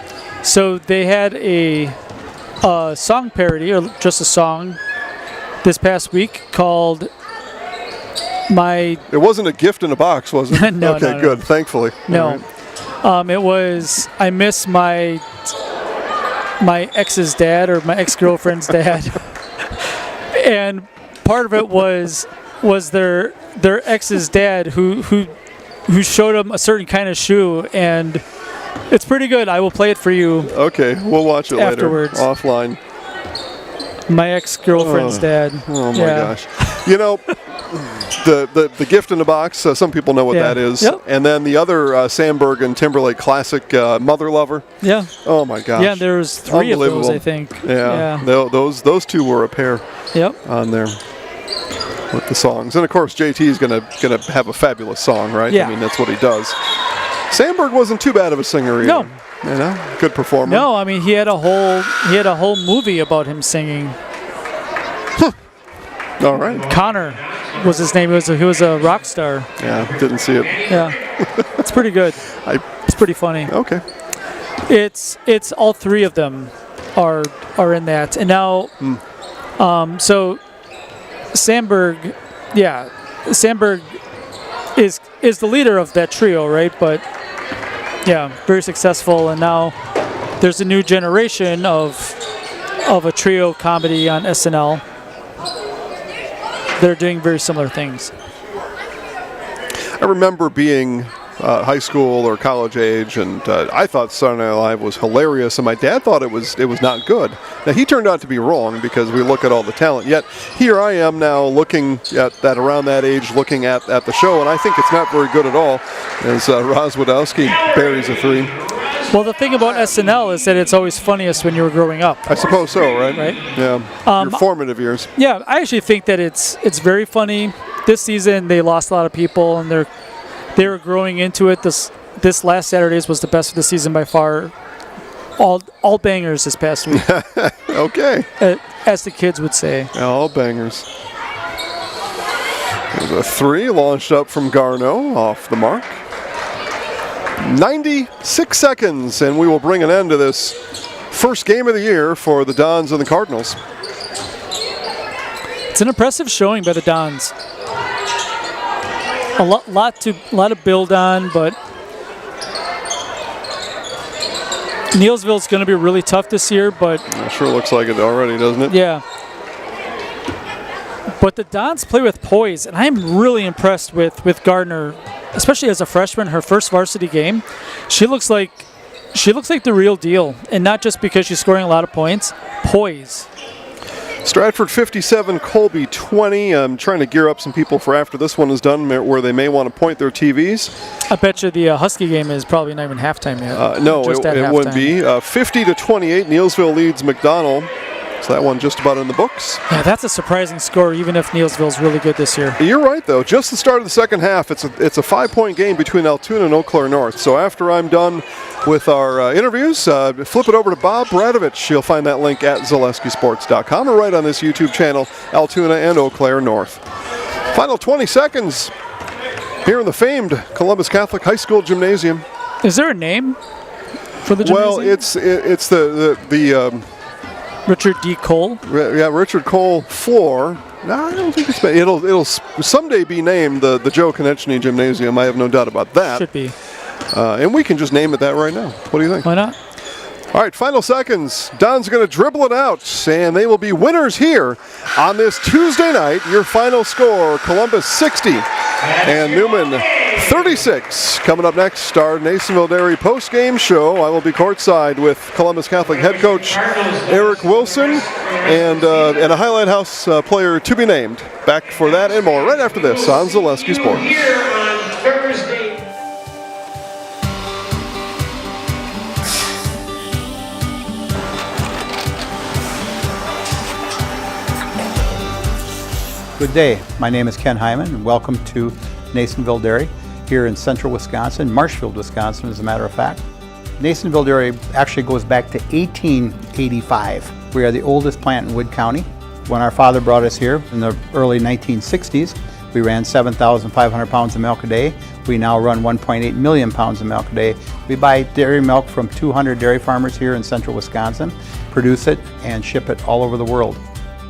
So they had a song parody, or just a song, this past week called My... It wasn't a gift in a box, was it? No, okay, no. good. Thankfully. No. It was I Miss My Ex's Dad, or my ex-girlfriend's dad. And part of it was their ex's dad who showed them a certain kind of shoe, and it's pretty good. I will play it for you. Okay, we'll watch it afterwards. Later, offline. My ex-girlfriend's dad. Oh my gosh. You know, the gift in the box, some people know what that is. Yep. And then the other Sandberg and Timberlake classic, Mother Lover. Yeah. Oh my gosh. Yeah, there's 3 of those, I think. Yeah. Those 2 were a pair. Yep. On there with the songs. And of course JT's gonna have a fabulous song, right? Yeah. I mean, that's what he does. Sandberg wasn't too bad of a singer either. No. You know, good performer. No, I mean he had a whole movie about him singing. All right. Connor was his name. He was a rock star. Yeah, didn't see it. Yeah, it's pretty good. It's pretty funny. Okay. It's all 3 of them are in that, and now, so Sandberg is the leader of that trio, right? But yeah, very successful, and now there's a new generation of a trio comedy on SNL. They're doing very similar things. I remember being high school or college age, and I thought Saturday Night Live was hilarious, and my dad thought it was not good. Now he turned out to be wrong because we look at all the talent. Yet here I am now looking at that around that age, looking at the show, and I think it's not very good at all. As Roz Wadowski buries a 3. Well, the thing about SNL is that it's always funniest when you were growing up. I suppose so, right? Right. Yeah. Your formative years. Yeah, I actually think that it's very funny. This season they lost a lot of people, and they were growing into it. This last Saturday's was the best of the season by far. All bangers this past week. Okay. As the kids would say. Yeah, all bangers. There's a 3 launched up from Garneau off the mark. 96 seconds, and we will bring an end to this first game of the year for the Dons and the Cardinals. It's an impressive showing by the Dons. A lot to build on, but Neillsville's going to be really tough this year. But it sure looks like it already, doesn't it? Yeah. But the Dons play with poise, and I'm really impressed with Gardner, especially as a freshman. Her first varsity game, she looks like the real deal, and not just because she's scoring a lot of points. Poise. Stratford 57, Colby 20. I'm trying to gear up some people for after this one is done, where they may want to point their TVs. I bet you the Husky game is probably not even halftime yet. No, it wouldn't be. 50-28, Neillsville leads McDonald. So that one just about in the books. Yeah, that's a surprising score, even if Neillsville's really good this year. You're right, though. Just the start of the second half. It's a 5-point game between Altoona and Eau Claire North. So after I'm done with our interviews, flip it over to Bob Bradovich. You'll find that link at ZaleskiSports.com or right on this YouTube channel, Altoona and Eau Claire North. Final 20 seconds here in the famed Columbus Catholic High School Gymnasium. Is there a name for the gymnasium? Well, it's the Richard D. Cole? Yeah, Richard Cole floor. No, I don't think it's been. It'll someday be named the Joe Konechny Gymnasium. I have no doubt about that. Should be. And we can just name it that right now. What do you think? Why not? All right, final seconds. Don's going to dribble it out, and they will be winners here on this Tuesday night. Your final score, Columbus 60 and Newman 36. Coming up next, our Nasonville Dairy post-game show. I will be courtside with Columbus Catholic head coach Eric Wilson and a Highlight House player to be named. Back for that and more right after this on Zaleski Sports. Here on Thursday. Good day. My name is Ken Hyman, and welcome to Nasonville Dairy here in central Wisconsin, Marshfield, Wisconsin, as a matter of fact. Nasonville Dairy actually goes back to 1885. We are the oldest plant in Wood County. When our father brought us here in the early 1960s, we ran 7,500 pounds of milk a day. We now run 1.8 million pounds of milk a day. We buy dairy milk from 200 dairy farmers here in central Wisconsin, produce it, and ship it all over the world.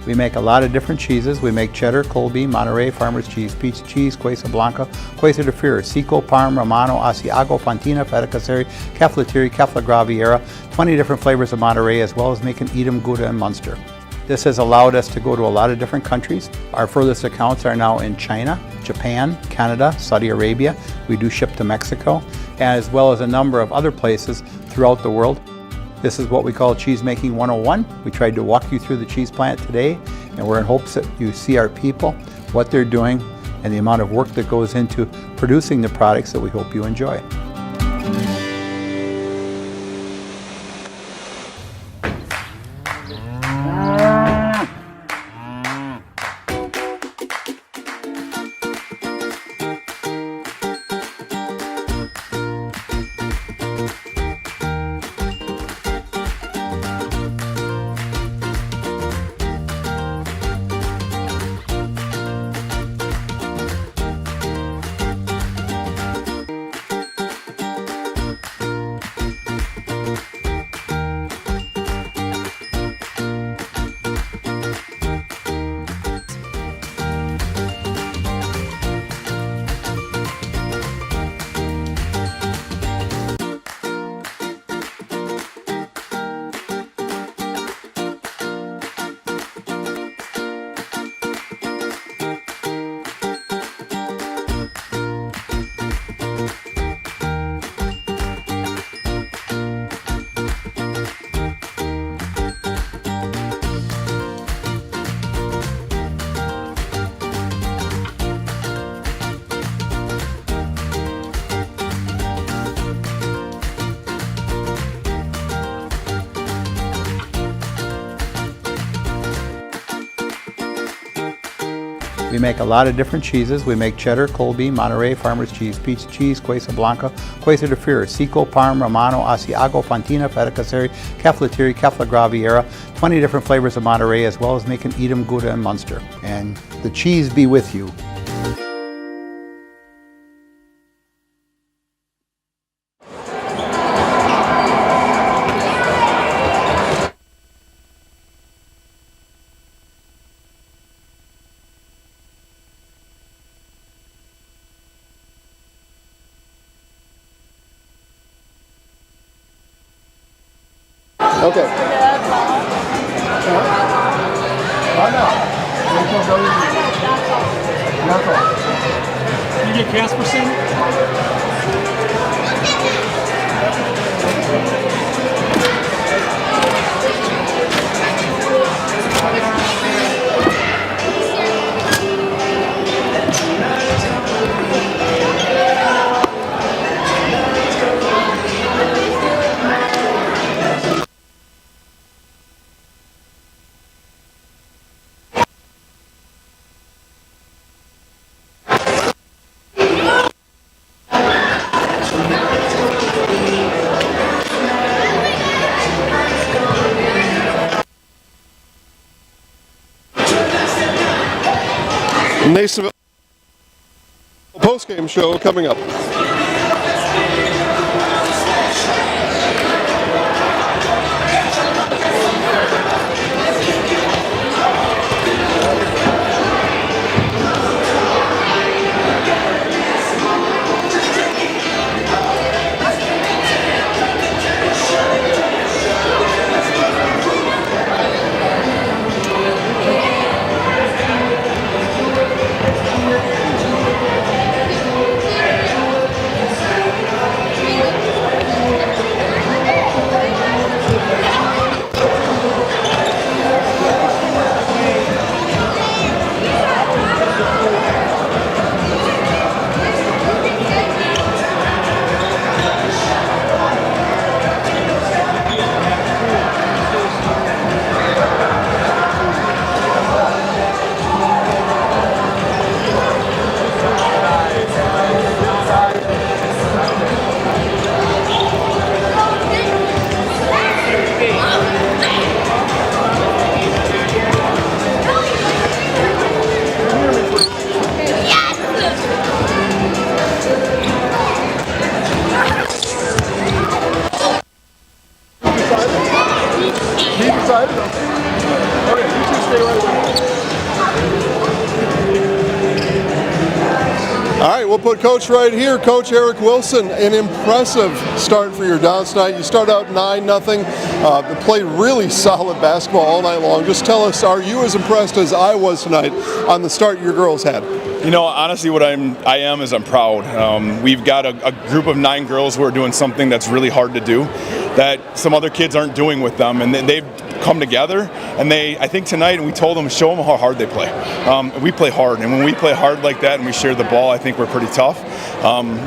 We make a lot of different cheeses. We make cheddar, Colby, Monterey, Farmer's Cheese, Peach Cheese, Quesa Blanca, Quesa de Fir, Seco, Parm, Romano, Asiago, Fontina, Feta Caseri, Caflatiri, Cafla Graviera, 20 different flavors of Monterey, as well as making Edam, Gouda, and Munster. This has allowed us to go to a lot of different countries. Our furthest accounts are now in China, Japan, Canada, Saudi Arabia. We do ship to Mexico, as well as a number of other places throughout the world. This is what we call Cheese Making 101. We tried to walk you through the cheese plant today, and we're in hopes that you see our people, what they're doing, and the amount of work that goes into producing the products that we hope you enjoy. We make a lot of different cheeses. We make cheddar, Colby, Monterey, Farmer's Cheese, Peach Cheese, Quesa Blanca, Quesa de Fir, Seco, Parm, Romano, Asiago, Fontina, Feta Caseri, Caflatiri, Cafla Graviera, 20 different flavors of Monterey, as well as making Edam, Gouda, and Munster. And the cheese be with you. Okay. Can you get Casperson? Nasonville postgame show coming up. put Coach right here. Coach Eric Wilson, an impressive start for your Downs tonight. You start out 9-0. Played really solid basketball all night long. Just tell us, are you as impressed as I was tonight on the start your girls had? You know, honestly, what I am is I'm proud. We've got a group of 9 girls who are doing something that's really hard to do, that some other kids aren't doing with them, and they've come together. And I think tonight, we told them, show them how hard they play. We play hard, and when we play hard like that and we share the ball, I think we're pretty tough.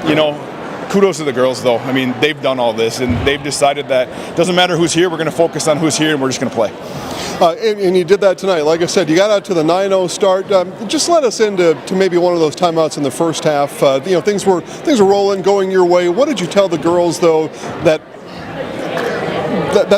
You know, kudos to the girls, though. I mean, they've done all this, and they've decided that it doesn't matter who's here, we're going to focus on who's here, and we're just going to play. And you did that tonight. Like I said, you got out to the 9-0 start. Just let us into maybe one of those timeouts in the first half. You know, things were rolling, going your way. What did you tell the girls, though, that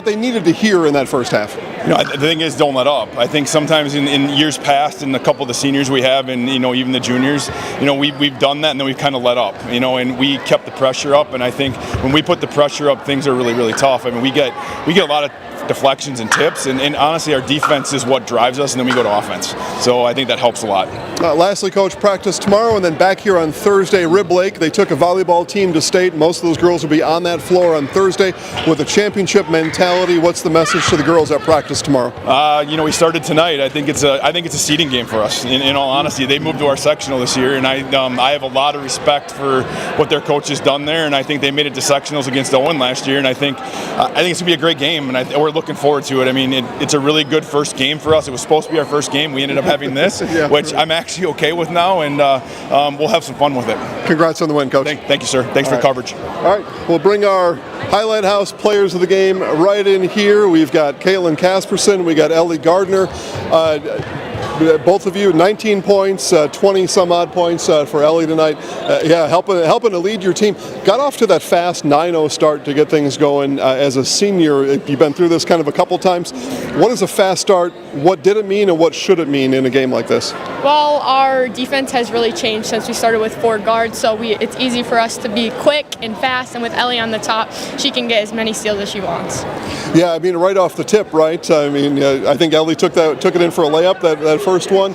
they needed to hear in that first half? You know, the thing is, don't let up. I think sometimes in years past, and a couple of the seniors we have, and you know, even the juniors, you know, we've done that, and then we've kind of let up. You know, and we kept the pressure up. And I think when we put the pressure up, things are really, really tough. I mean, we get a lot of deflections and tips, and honestly, our defense is what drives us, and then we go to offense. So I think that helps a lot. Lastly, Coach, practice tomorrow, and then back here on Thursday, Rib Lake. They took a volleyball team to state. Most of those girls will be on that floor on Thursday with a championship mentality. What's the message to the girls at practice tomorrow? You know, we started tonight. I think it's a seeding game for us. In all honesty, they moved to our sectional this year, and I have a lot of respect for what their coach has done there, and I think they made it to sectionals against Owen last year, and I think it's gonna be a great game, and we're looking forward to it. I mean, it's a really good first game for us. It was supposed to be our first game. We ended up having this, which I'm actually okay with now, and we'll have some fun with it. Congrats on the win, Coach. Thank you, sir. Thanks for the coverage. All right, we'll bring our Highlight House players of the game right in here. We've got Caitlin Casperson, we got Ellie Gardner. Both of you, 19 points, 20 some odd points for Ellie tonight. Helping to lead your team. Got off to that fast 9-0 start to get things going. As a senior, you've been through this kind of a couple times. What is a fast start? What did it mean, and what should it mean in a game like this? Well, our defense has really changed since we started with 4 guards, so it's easy for us to be quick and fast, and with Ellie on the top, she can get as many steals as she wants. Yeah, I mean, right off the tip, right? I mean, I think Ellie took it in for a layup, that first one.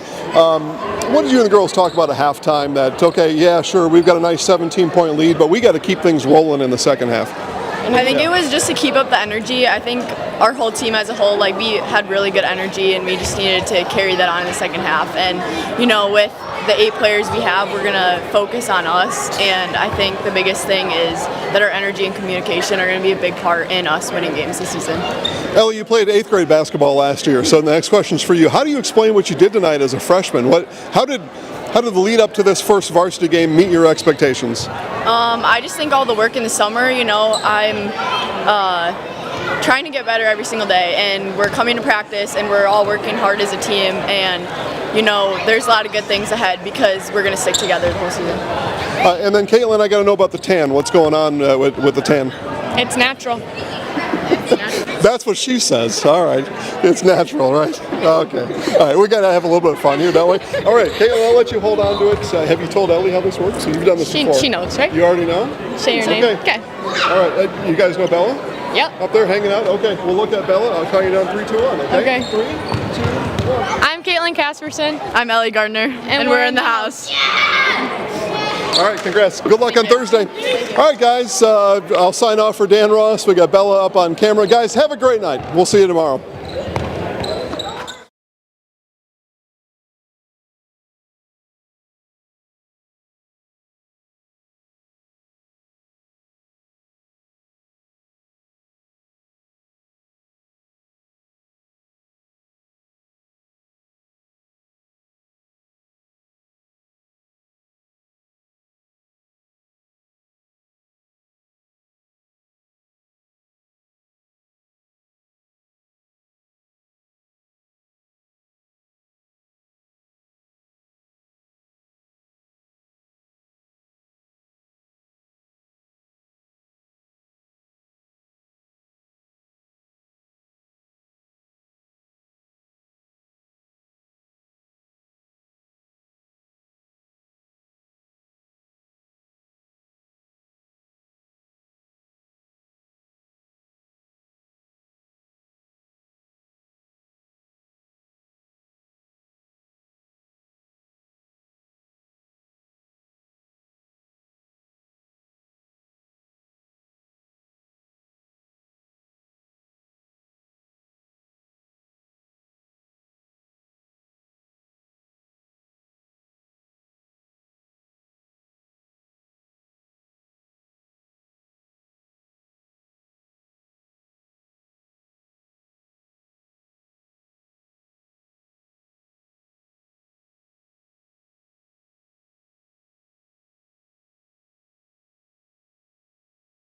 What did you and the girls talk about at halftime? That, okay, yeah, sure, we've got a nice 17-point lead, but we got to keep things rolling in the second half. I think it was just to keep up the energy. I think our whole team as a whole, we had really good energy, and we just needed to carry that on in the second half. And, you know, with the 8 players we have, we're going to focus on us, and I think the biggest thing is that our energy and communication are going to be a big part in us winning games this season. Ellie, you played 8th grade basketball last year, so the next question is for you. How do you explain what you did tonight as a freshman? How did the lead up to this first varsity game meet your expectations? I just think all the work in the summer, you know, I'm trying to get better every single day, and we're coming to practice, and we're all working hard as a team, and, you know, there's a lot of good things ahead because we're going to stick together the whole season. And then, Caitlin, I got to know about the tan. What's going on with the tan? It's natural. That's what she says. All right. It's natural, right? Okay. All right. We got to have a little bit of fun here, don't we? All right. Caitlin, I'll let you hold on to it. Have you told Ellie how this works? So you've done this before. She knows, right? You already know? Say your name. Okay. All right. You guys know Bella? Yep. Up there hanging out? Okay. We'll look at Bella. I'll count you down 3, 2, 1. Okay? 3, 2, 1. I'm Caitlin Casperson. I'm Ellie Gardner. And we're in the house. All right, congrats. Good luck on Thursday. All right, guys, I'll sign off for Dan Ross. We got Bella up on camera. Guys, have a great night. We'll see you tomorrow.